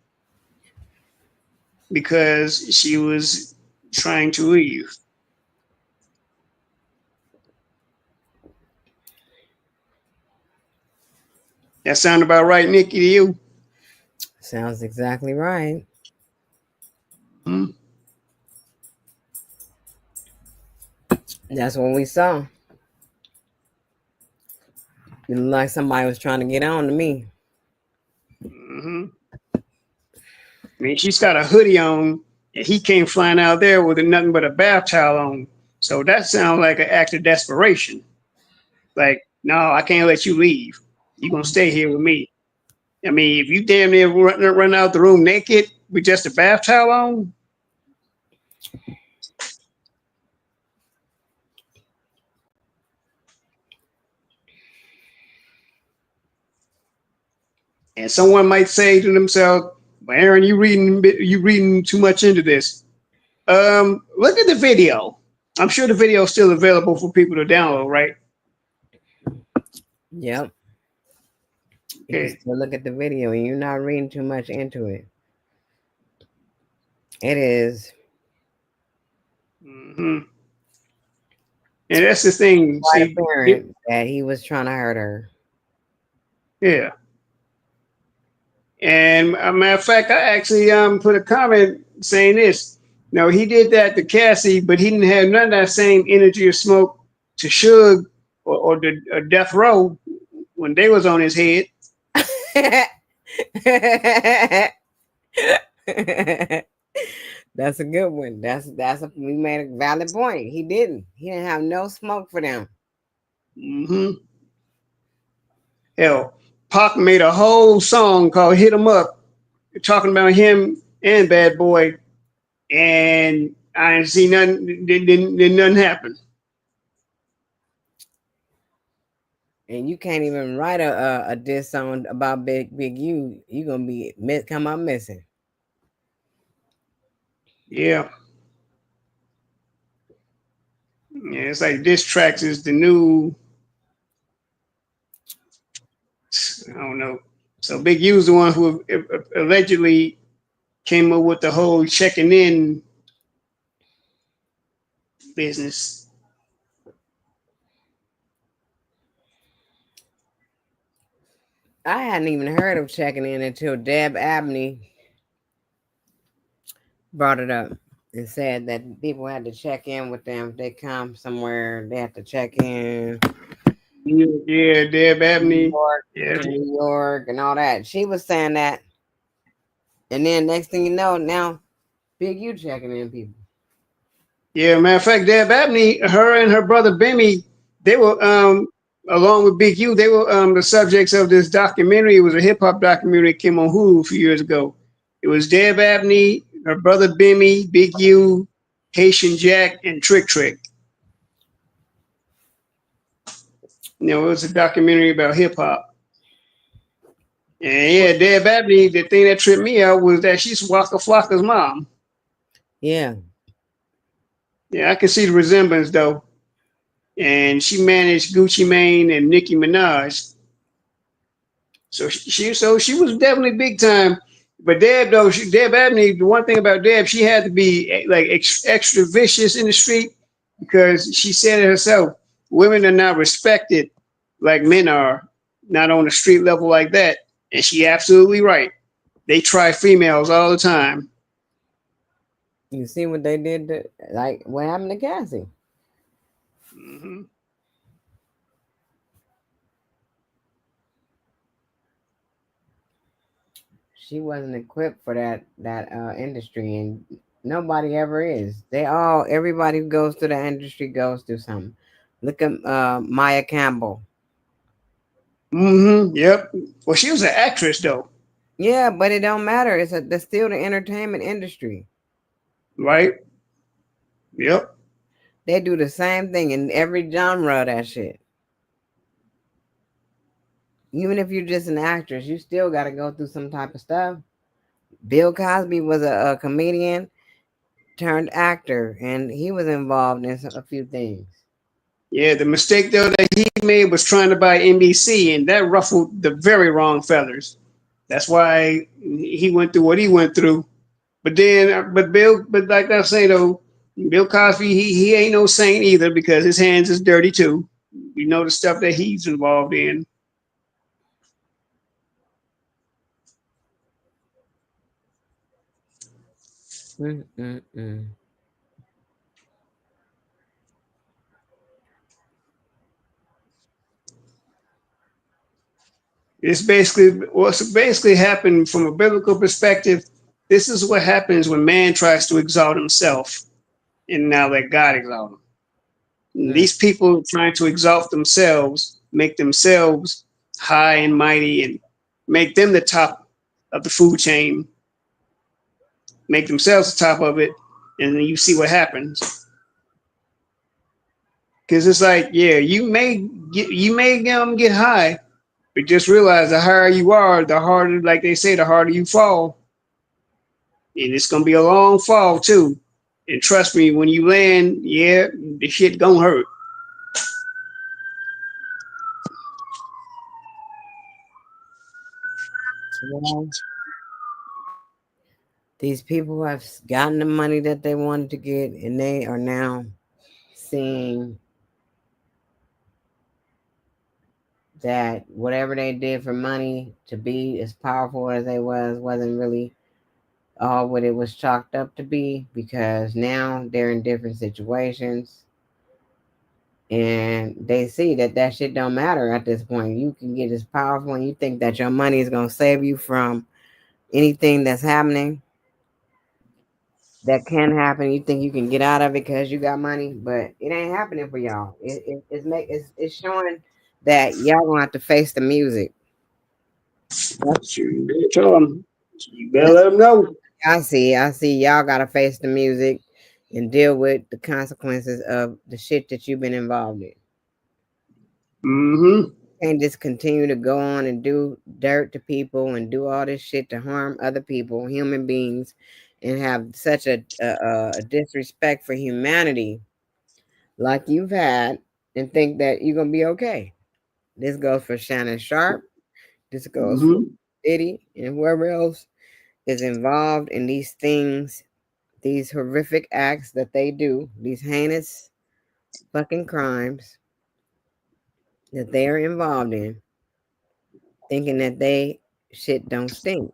because she was trying to leave. That sound about right, Nikki, to you? Sounds exactly right. Hmm? That's what we saw. It looked like somebody was trying to get on to me. Mm-hmm. I mean, she's got a hoodie on, and he came flying out there with nothing but a bath towel on. So that sounds like an act of desperation. Like, no, I can't let you leave. You're going to stay here with me. I mean, if you damn near run out the room naked with just a bath towel on, and someone might say to themselves, well, Aaron, you reading too much into this. Look at the video. I'm sure the video is still available for people to download, right? Yep. You can Okay. still look at the video and you're not reading too much into it. It is Mm-hmm. And that's the thing. quite See, apparent that he was trying to hurt her. yeah. And a matter of fact, I actually put a comment saying this. No, he did that to Cassie, but he didn't have none of that same energy or smoke to Suge or the Death Row when they was on his head. That's a good one. We made a valid point. He didn't. He didn't have no smoke for them. Mm-hmm. Hell, Pac made a whole song called "Hit 'Em Up," talking about him and Bad Boy, and I didn't see nothing. Did nothing happen. And you can't even write a diss song about Big U. You gonna come up missing. Yeah. Yeah, it's like diss tracks is the new. I don't know. So Big U's the one who allegedly came up with the whole checking in business. I hadn't even heard of checking in until Deb Abney brought it up and said that people had to check in with them if they come somewhere. They have to check in. Yeah, Deb New Abney. York Yeah, to New York and all that. She was saying that, and then next thing you know, now Big U checking in people. yeah. Matter of fact, Deb Abney, her and her brother Bimmy, they were along with Big U, they were the subjects of this documentary. It was a hip hop documentary that came on Hulu a few years ago. It was Deb Abney, her brother Bimmy, Big U, Haitian Jack, and Trick Trick. It was a documentary about hip hop. And yeah, Deb Abney, the thing that tripped me out was that she's Waka Flocka's mom. Yeah. Yeah, I can see the resemblance though. And she managed Gucci Mane and Nicki Minaj. So she was definitely big time. But Deb though, Deb Abney, the one thing about Deb, she had to be like extra vicious in the street because she said it herself. Women are not respected like men are, not on the street level like that. And she absolutely right. They try females all the time. You see what they did to, like, what happened to Cassie? Hmm. She wasn't equipped for that industry, and nobody ever is. Everybody who goes to the industry goes through something. Look at Maya Campbell. Hmm. Yep. Well, she was an actress though, Yeah, but it don't matter. That's still the entertainment industry. right? Yep. They do the same thing in every genre of that shit. Even if you're just an actress, you still got to go through some type of stuff. Bill Cosby was a comedian turned actor, and he was involved in a few things. Yeah. The mistake though that he made was trying to buy NBC, and that ruffled the very wrong feathers. That's why he went through what he went through. But like I say though, Bill Cosby, he ain't no saint either because his hands is dirty too. You know the stuff that he's involved in. Mm-mm-mm. It's basically what's basically happened from a biblical perspective. This is what happens when man tries to exalt himself and now let God exalt him. Mm. These people trying to exalt themselves, make themselves high and mighty, and make them the top of the food chain, make themselves the top of it, and then you see what happens. Because it's like, yeah, you may get high, but just realize the higher you are, the harder, like they say, the harder you fall, and it's gonna be a long fall too. And trust me, when you land, yeah, the shit gonna hurt. Well, these people have gotten the money that they wanted to get, and they are now seeing that whatever they did for money to be as powerful as they wasn't really all what it was chalked up to be, because now they're in different situations and they see that that shit don't matter at this point. You can get as powerful and you think that your money is going to save you from anything that's happening that can happen. You think you can get out of it because you got money, but it ain't happening for y'all. It's showing that y'all gonna have to face the music. Shoot, you tell them. You better That's let them know. I see y'all gotta face the music and deal with the consequences of the shit that you've been involved in. Mm-hmm. Can't just continue to go on and do dirt to people and do all this shit to harm other people, human beings, and have such a disrespect for humanity like you've had, and think that you're gonna be okay. This goes for Shannon Sharp. This goes for Mm-hmm. Diddy and whoever else is involved in these things, these horrific acts that they do, these heinous fucking crimes that they are involved in, thinking that they shit don't stink.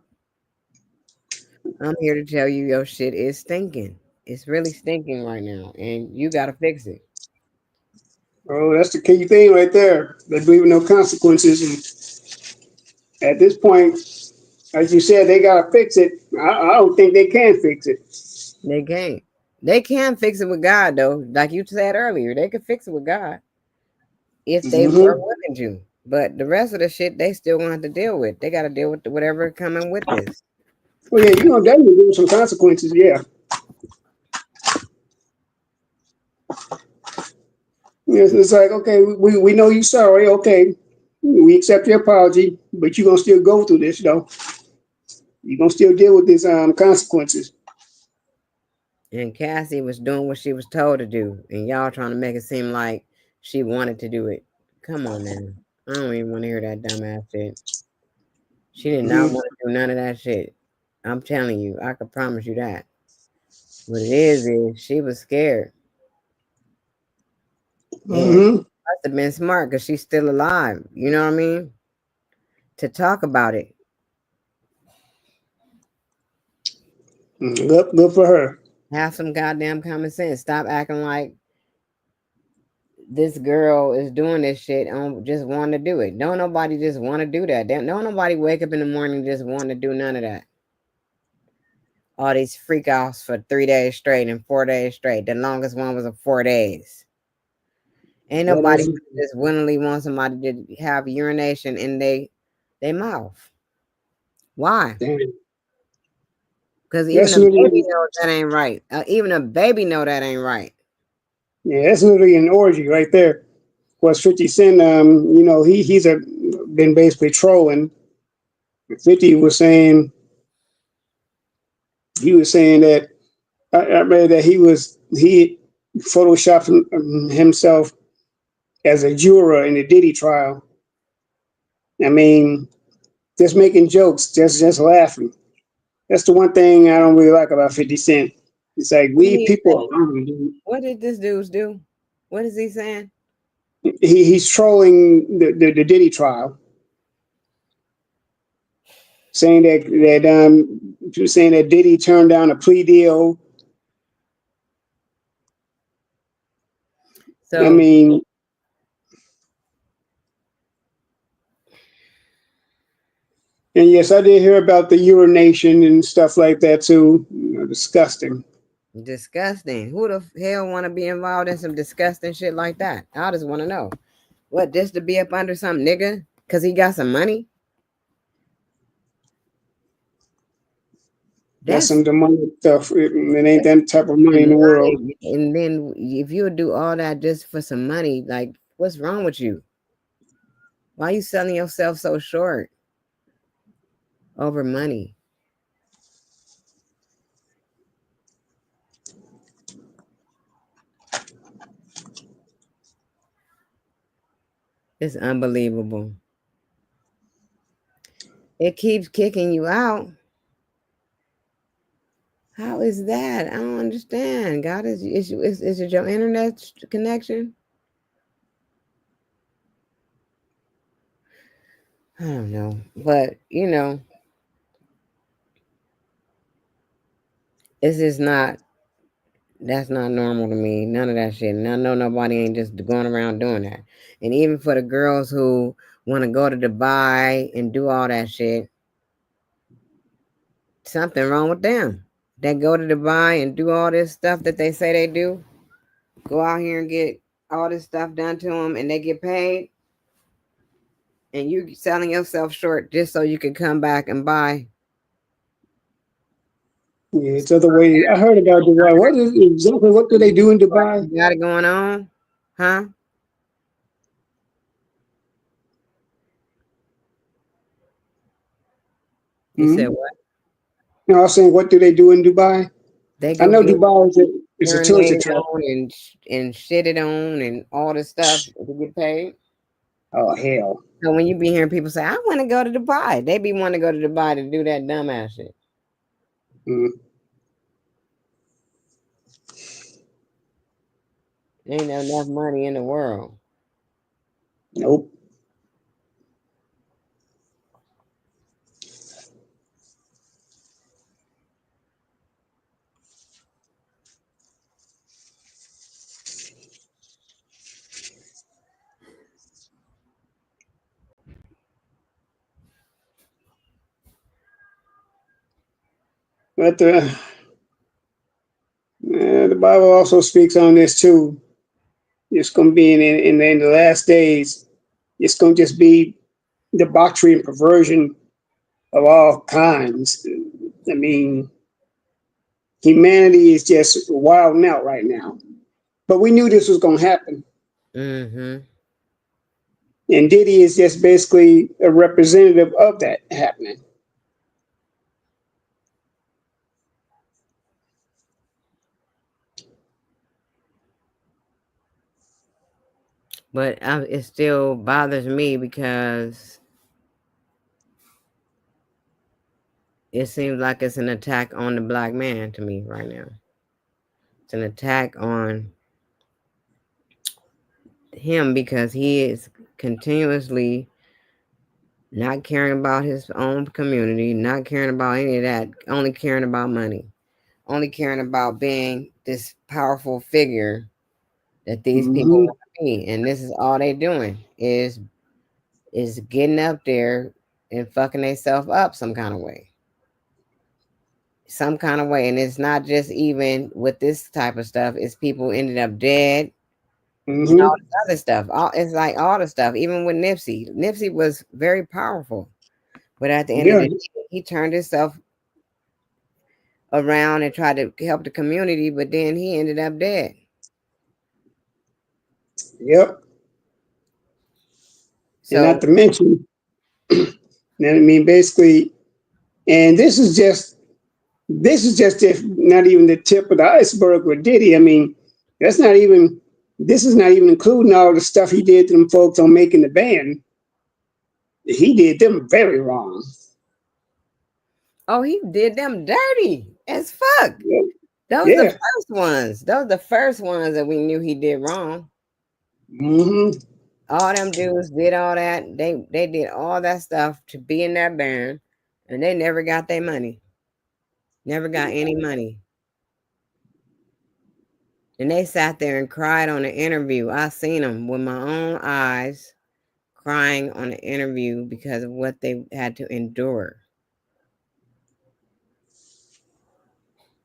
I'm here to tell you your shit is stinking. It's really stinking right now, and you gotta fix it. Oh, that's the key thing right there. They believe in no consequences, and at this point, as you said, they gotta fix it. I don't think they can fix it. They can't. They can fix it with God though. Like you said earlier, they can fix it with God if they are Mm-hmm. willing to. But the rest of the shit they still gonna have to deal with. They gotta deal with whatever coming with this. Well, yeah, you're gonna definitely give them some consequences. Yeah. It's like, okay, we know you're sorry. Okay, we accept your apology, but you're gonna still go through this, though. You're gonna still deal with these consequences. And Cassie was doing what she was told to do, and y'all trying to make it seem like she wanted to do it. Come on now. I don't even want to hear that dumbass shit. She did not Mm-hmm. want to do none of that shit. I'm telling you, I can promise you that. What it is she was scared. And Mm-hmm. must have been smart because she's still alive. You know what I mean? To talk about it. Good for her. Have some goddamn common sense. Stop acting like this girl is doing this shit on just want to do it. Don't nobody just want to do that. Don't nobody wake up in the morning and just want to do none of that. All these freak offs for 3 days straight and 4 days straight. The longest one was 4 days. Ain't That nobody is just willingly want somebody to have urination in they mouth. Why? damn. Because even That's a baby literally knows that ain't right. Even a baby know that ain't right. yeah, that's literally an orgy right there. Was 50 Cent? He's been basically trolling. 50 was saying that I read that he photoshopped himself as a juror in the Diddy trial. I mean, just making jokes, just laughing. That's the one thing I don't really like about 50 Cent. It's like What did leave he people say? alone, dude. What did this dude do? What is he saying? He's trolling the Diddy trial, saying that Diddy turned down a plea deal. I So mean, and yes, I did hear about the urination and stuff like that too. Disgusting. disgusting. Who the hell want to be involved in some disgusting shit like that? I just want to know. What, just to be up under some nigga? Because he got some money? That's That's some demonic stuff. It ain't that type of money in the world. money. And then if you would do all that just for some money, like, what's wrong with you? Why you selling yourself so short over money? It's unbelievable. It keeps kicking you out. How is that? I don't understand. God, is it your internet connection? I don't know. But, it's just not, that's not normal to me. None of that shit. And I know nobody ain't just going around doing that. And even for the girls who want to go to Dubai and do all that shit, something wrong with them. They go to Dubai and do all this stuff that they say they do, go out here and get all this stuff done to them, and they get paid, and you selling yourself short just so you can come back and buy. Yeah, it's other ways. I heard about Dubai. What is exactly what do they do in Dubai? You got it going on, huh? You said Hmm? what? No, I was saying, what do they do in Dubai? They I go know get Dubai is a tourist urinated attraction. on and shitted on and all this stuff to get paid. Oh hell. So when you be hearing people say, "I want to go to Dubai," they be wanting to go to Dubai to do that dumbass shit. Mm, Ain't enough money in the world. nope. But the Bible also speaks on this too. It's going to be in the last days. It's going to just be debauchery and perversion of all kinds. I mean, humanity is just wilding out right now. But we knew this was going to happen. Mm-hmm. And Diddy is just basically a representative of that happening. But it still bothers me because it seems like it's an attack on the black man to me right now. It's an attack on him because he is continuously not caring about his own community, not caring about any of that, only caring about money. only caring about being this powerful figure that these people Mm-hmm. want to be, and this is all they doing is getting up there and fucking themselves up some kind of way, and it's not just even with this type of stuff. It's people ended up dead and all Mm-hmm. this other stuff. It's like all the stuff. Even with Nipsey, Nipsey was very powerful, but at the end of Yeah. the day, he turned himself around and tried to help the community, but then he ended up dead. Yep. And not So to mention, I mean, basically, and this is just if not even the tip of the iceberg with Diddy. I mean, that's not even. This is not even including all the stuff he did to them folks on making the band. He did them very wrong. oh, he did them dirty as fuck. Yeah. Those the Yeah. first ones. Those the first ones that we knew he did wrong. Hmm. All them dudes did all that. They did all that stuff to be in that band, and they never got their money. Never got any money. And they sat there and cried on the interview. I seen them with my own eyes crying on the interview because of what they had to endure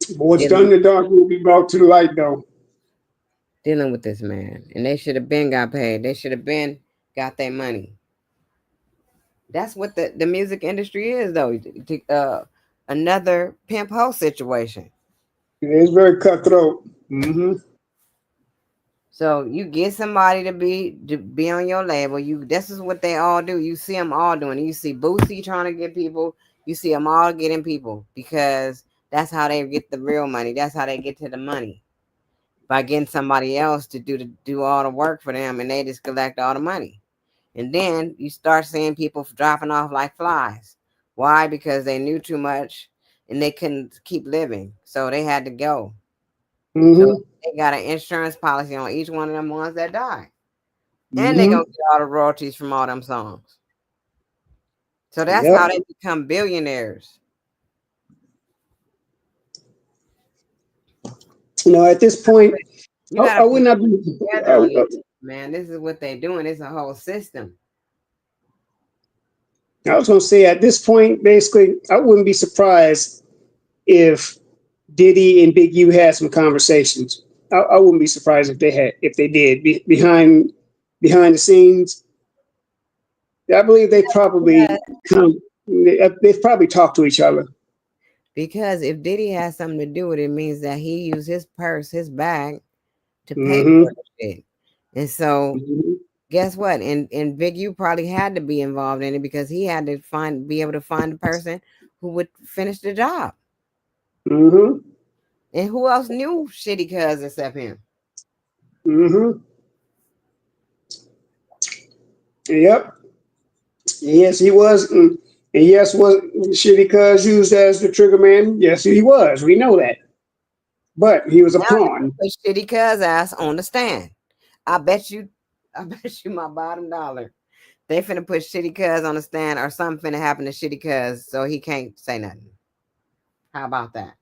But what's done dealing in the dark will be brought to the light, though. dealing with this man. And they should have been got paid. They should have been got their money. That's what the music industry is, though. Another pimp hoe situation. It's very cutthroat. Hmm. So you get somebody to be on your label. You This is what they all do. You see them all doing it. You see Boosie trying to get people. You see them all getting people because that's how they get the real money. That's how they get to the money by getting somebody else to do all the work for them, and they just collect all the money. And then you start seeing people dropping off like flies. Why? Because they knew too much and they couldn't keep living, so they had to go. So Hmm. they got an insurance policy on each one of them ones that die. And they Hmm. gonna get all the royalties from all them songs. So that's how Yep. they become billionaires. At this point, You I gotta would put not be. together on these man. This is what they doing. It's a whole system. I was going to say at this point, basically, I wouldn't be surprised if Diddy and Big U had some conversations. I wouldn't be surprised if they did behind the scenes. I believe they Because probably they've probably talked to each other. because if Diddy has something to do with it, it means that he used his purse, his bag, to pay for Hmm. the shit. And so Hmm. guess what? And Big U probably had to be involved in it because he had to be able to find the person who would finish the job. Hmm. And who else knew Shitty Cuz except him? Hmm. Yep. Yes, he was. And yes, was Shitty Cuz used as the trigger man? Yes, he was. We know that. But he was a Now they pawn. put Shitty Cuz ass on the stand. I bet you, I bet you my bottom dollar. They finna put Shitty Cuz on the stand or something finna happen to Shitty Cuz so he can't say nothing. How about that?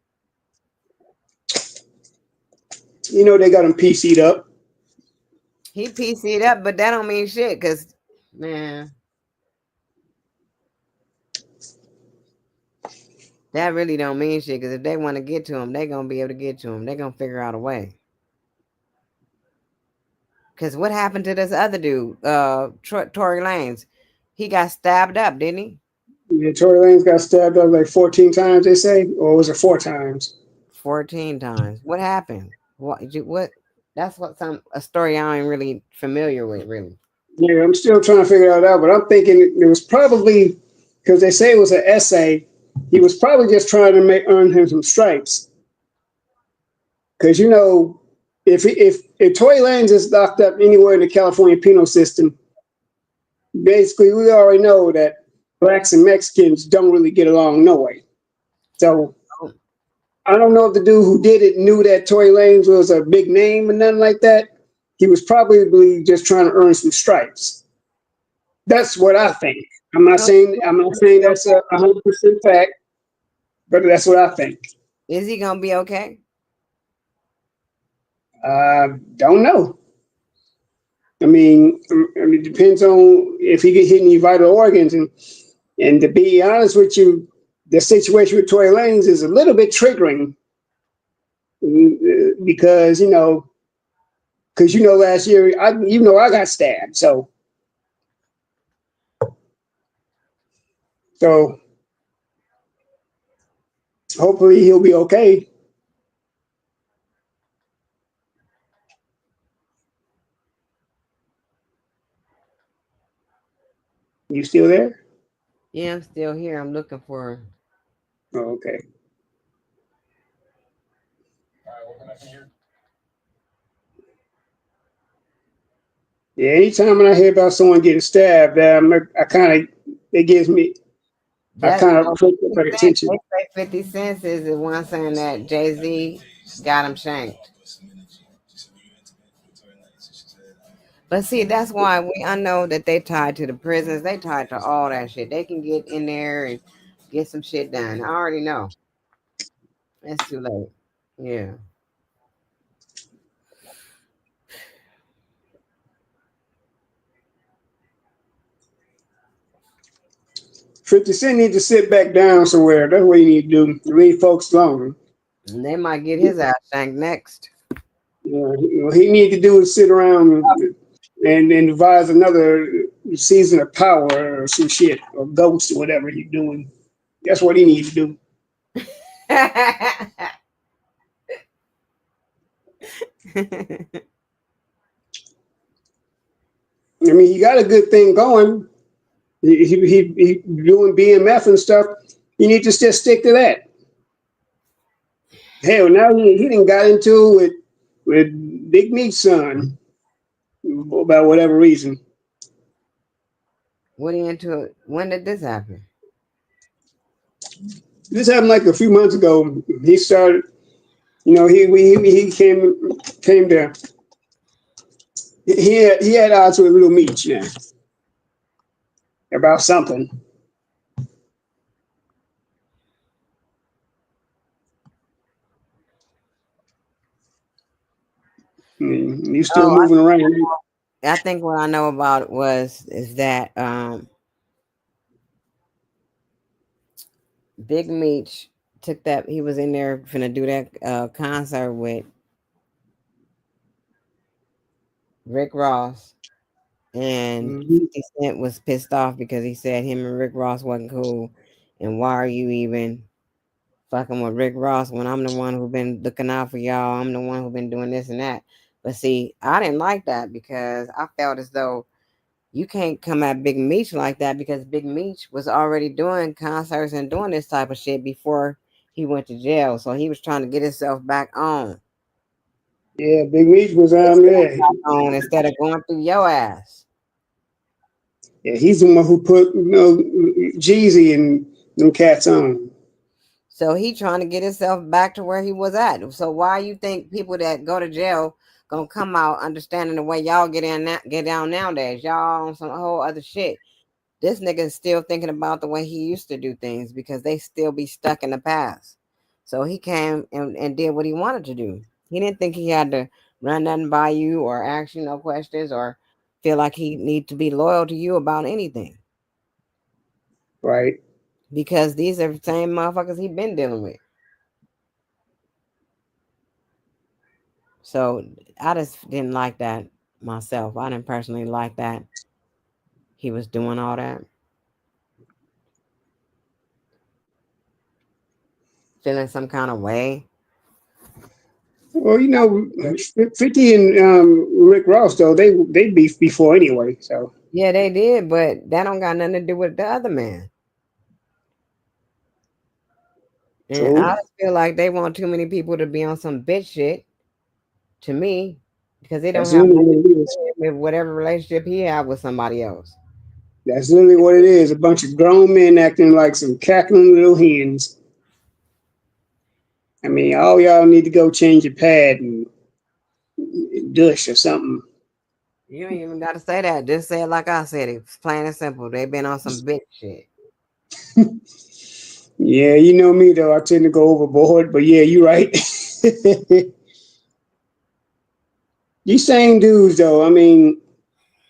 They got him PC'd up. He PC'd up, but that don't mean shit because, man, that really don't mean shit because if they want to get to him, they gonna be able to get to him. They gonna figure out a way. Because what happened to this other dude, Tory Lanez? He got stabbed up, didn't he? Yeah, Tory Lanez got stabbed up like 14 times, they say, or was it 4 times? 14 times. What happened? What? That's what a story I ain't really familiar with, really. Yeah, I'm still trying to figure that out, but I'm thinking it was probably because they say it was an essay. He was probably just trying to earn him some stripes. Because if Tory Lanez is locked up anywhere in the California penal system, basically we already know that blacks and Mexicans don't really get along no way. So Oh, I don't know if the dude who did it knew that Tory Lanez was a big name or nothing like that. He was probably just trying to earn some stripes. That's what I think. I'm not so saying I'm not saying that's 100% fact, but that's what I think. Is he gonna be okay? Don't know. It depends on if he get hit any vital organs. And to be honest with you, the situation with Tory Lanez is a little bit triggering because last year I got stabbed, so hopefully he'll be okay. You still there? Yeah, I'm still here. I'm looking for. Oh, okay. Yeah. Anytime when I hear about someone getting stabbed, I kind of it gives me I That kind of oh, pay 50 Cent, attention. they say 50 Cents is the one saying that Jay-Z got him shanked. But see, that's why I know that they tied to the prisons. They tied to all that shit. They can get in there and get some shit done. I already know. It's too late. Yeah. 50 Cent need to sit back down somewhere. That's what he need to do. Leave folks alone. And they might get his ass shanked next. What he need to do is sit around and devise another season of Power or some shit or Ghost or whatever he's doing. That's what he needs to do. He got a good thing going. He doing BMF and stuff. You need to just stick to that. Hell, now he didn't got into it with Big Meat's son about whatever reason. What are you into it? When did this happen? This happened like a few months ago. He started, he came to he had odds with Little Meech now about something. He's still Oh, moving around. I think what I know about it is that Big Meech took that he was in there finna do that concert with Rick Ross, and Mhm. 50 Cent was pissed off because he said him and Rick Ross wasn't cool, and why are you even fucking with Rick Ross when I'm the one who been looking out for y'all? I'm the one who been doing this and that. But see, I didn't like that because I felt as though you can't come at Big Meech like that because Big Meech was already doing concerts and doing this type of shit before he went to jail. So he was trying to get himself back on. Yeah, Big Meech was there. On instead of going through your ass. Yeah, he's the one who put Jeezy and them cats on. So he trying to get himself back to where he was at. So why you think people that go to jail gonna come out understanding the way y'all get down nowadays? Y'all on some whole other shit. This nigga is still thinking about the way he used to do things because they still be stuck in the past. So he came and did what he wanted to do. He didn't think he had to run nothing by you or ask you no questions or feel like he need to be loyal to you about anything Right. because these are the same motherfuckers he been dealing with. So I just didn't like that myself. I didn't personally like that he was doing all that, feeling some kind of way. Well, 50 and Rick Ross though they beefed before anyway. So Yeah, they did, but that don't got nothing to do with the other man. And I true. just feel like they want too many people to be on some bitch shit to me because they don't That's have literally nothing what it is. with whatever relationship he had with somebody else. That's literally what it is. A bunch of grown men acting like some cackling little hens. All y'all need to go change your pad and dush or something. You ain't even got to say that. Just say it like I said it. It's plain and simple. They been on some bitch shit. Yeah, you know me though. I tend to go overboard, but yeah, you're right. These same dudes though. I mean,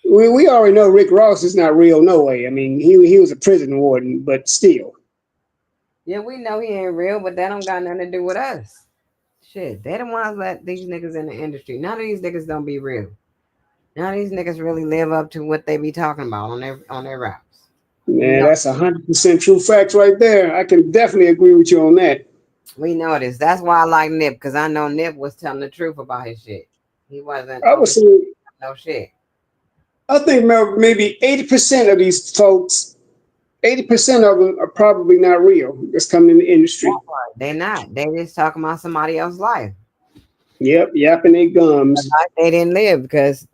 we already know Rick Ross is not real, no way. I mean, he was a prison warden, but still. Yeah, we know he ain't real, but that don't got nothing to do with us. Shit, they the ones let these niggas in the industry. None of these niggas don't be real. None of these niggas really live up to what they be talking about on their raps. We Man, know that's 100% true facts right there. I can definitely agree with you on that. we know this. That's why I like Nip, because I know Nip was telling the truth about his shit. He wasn't I would over say, no shit. I think maybe 80% of these folks, 80% of them are probably not real that's coming in the industry. They not. They just talking about somebody else's life. Yep, yapping their A gums. life they didn't live, because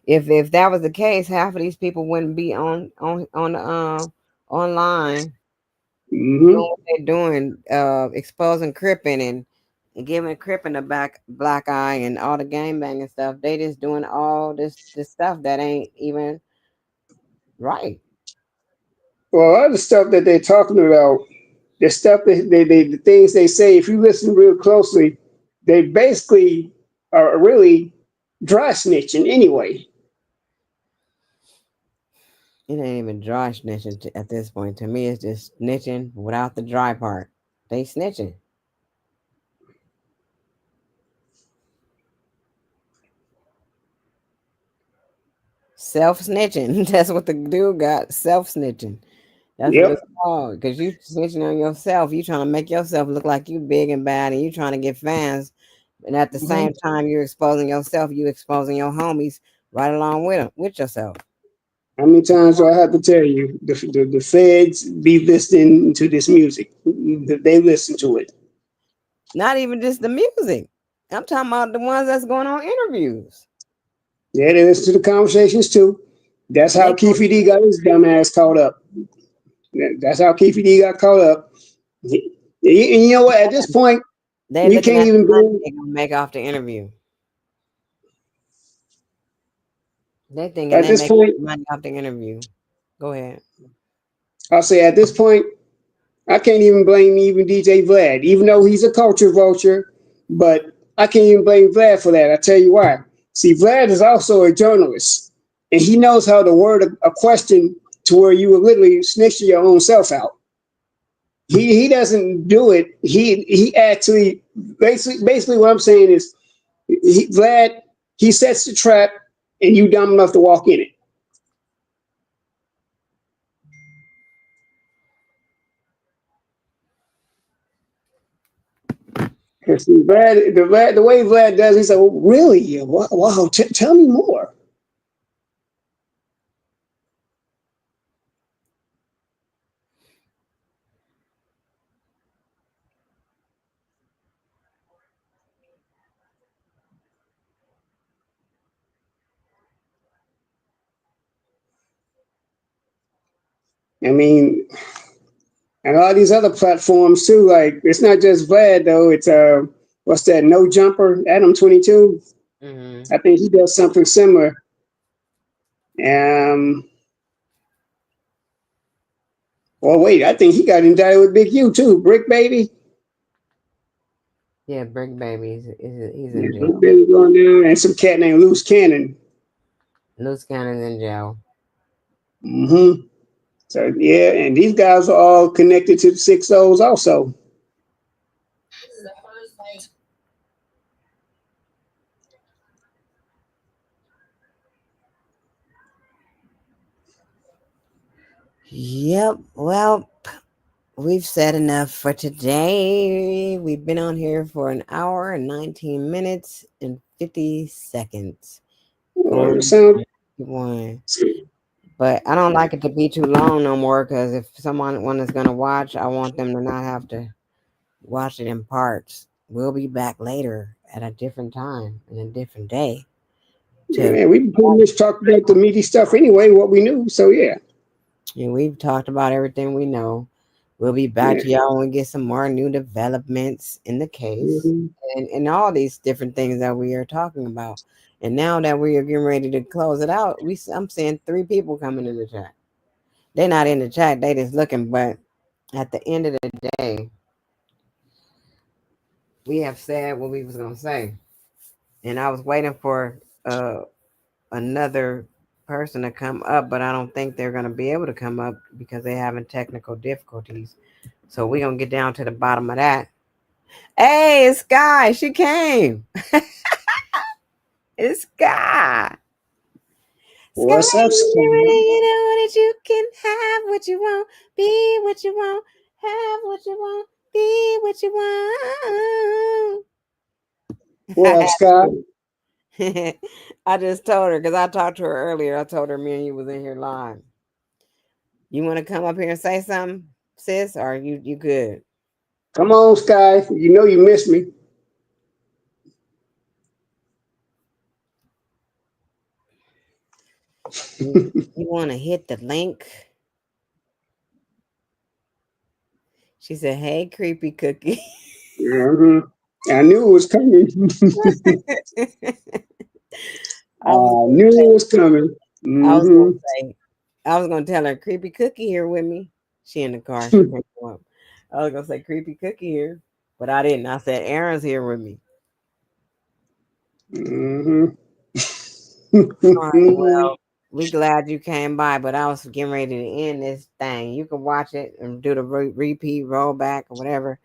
if that was the case, half of these people wouldn't be on the online doing Hmm. what they're doing, exposing Crippin and giving Crippin a black eye and all the gang banging stuff. They just doing all this stuff that ain't even right. Well, other stuff that they're talking about, the stuff that the things they say, if you listen real closely, they basically are really dry snitching anyway. It ain't even dry snitching at this point. To me, it's just snitching without the dry part. They snitching. Self snitching. That's what the dude got. Self snitching. That's what it's Yep. called. Because you snitching on yourself. You trying to make yourself look like you big and bad, and you trying to get fans. And at the Mhm. same time, you're exposing yourself. You exposing your homies right along with them, with yourself. How many times do I have to tell you the feds be listening to this music? They listen to it. Not even just the music. I'm talking about the ones that's going on interviews. Yeah, they listen to the conversations too. That's how They Keefe D got his dumb ass caught up. That's how Keefe D got caught up. And you know what? At this point, they you looking can't at even the money blame. they gonna make off the interview. They thinking At they this make point, money off the interview. Go ahead. I'll say at this point, I can't even blame even DJ Vlad, even though he's a culture vulture. But I can't even blame Vlad for that. I tell you why. See, Vlad is also a journalist, and he knows how to word a question to where you will literally snitch your own self out. He doesn't do it. He actually basically what I'm saying is Vlad he sets the trap, and you dumb enough to walk in it. Because the way Vlad does, he's like, well, really? Wow, wow tell me more. I mean, and all these other platforms too. Like it's not just Vlad though. It's what's that? No Jumper, Adam 22. Hmm. I think he does something similar. Um, well, wait, I think he got indicted with Big U too. Brick Baby. Yeah, Brick Baby, he's Yeah, in Brick jail. Baby going down, and some cat named Loose Cannon. Loose Cannon's in jail. Hmm. So yeah, and these guys are all connected to the Six O's also. Yep. Well, we've said enough for today. We've been on here for an hour and 19 minutes and 50 seconds. Well, Going sound one. But I don't like it to be too long no more, because if one is going to watch, I want them to not have to watch it in parts. We'll be back later at a different time and a different day to. yeah, we pretty much talked about the meaty stuff anyway, what we knew. So yeah, And we've talked about everything we know. We'll be back yeah. to y'all when we get some more new developments in the case Hmm. and all these different things that we are talking about. And now that we are getting ready to close it out, I'm seeing three people coming in the chat. They're not in the chat, they just looking, but at the end of the day, we have said what we was gonna say, and I was waiting for uh another person to come up, but I don't think they're gonna be able to come up because they're having technical difficulties. So we're gonna get down to the bottom of that. Hey, it's Sky. She came. It's Sky. Sky, What's up, Sky? you know that you can have what you want, be what you want, have what you want, be what you want. What up, Sky? I just told her because I talked to her earlier. I told her me and you was in here live. You want to come up here and say something, sis? Or you good? Come on, Sky. You know you missed me. You want to hit the link? She said, "Hey, creepy cookie." hmm I knew it was coming. I was I gonna knew it say, was coming. I was Hmm gonna say, I was gonna tell her, "Creepy cookie here with me." She in the car. She can't come up. I was gonna say, "Creepy cookie here," but I didn't. I said, "Aaron's here with me." hmm All right. Well, we glad you came by, but I was getting ready to end this thing. You can watch it and do the repeat, rollback, or whatever.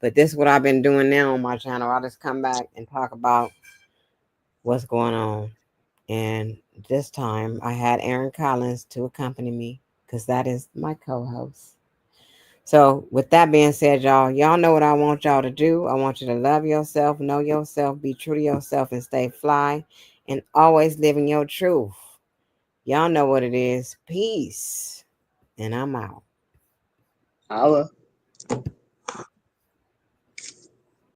But this is what I've been doing now on my channel. I'll just come back and talk about what's going on. And this time I had Aaron Collins to accompany me because that is my co host. So, with that being said, y'all know what I want y'all to do. I want you to love yourself, know yourself, be true to yourself, and stay fly, and always living your truth. Y'all know what it is. Peace. And I'm out. Holla.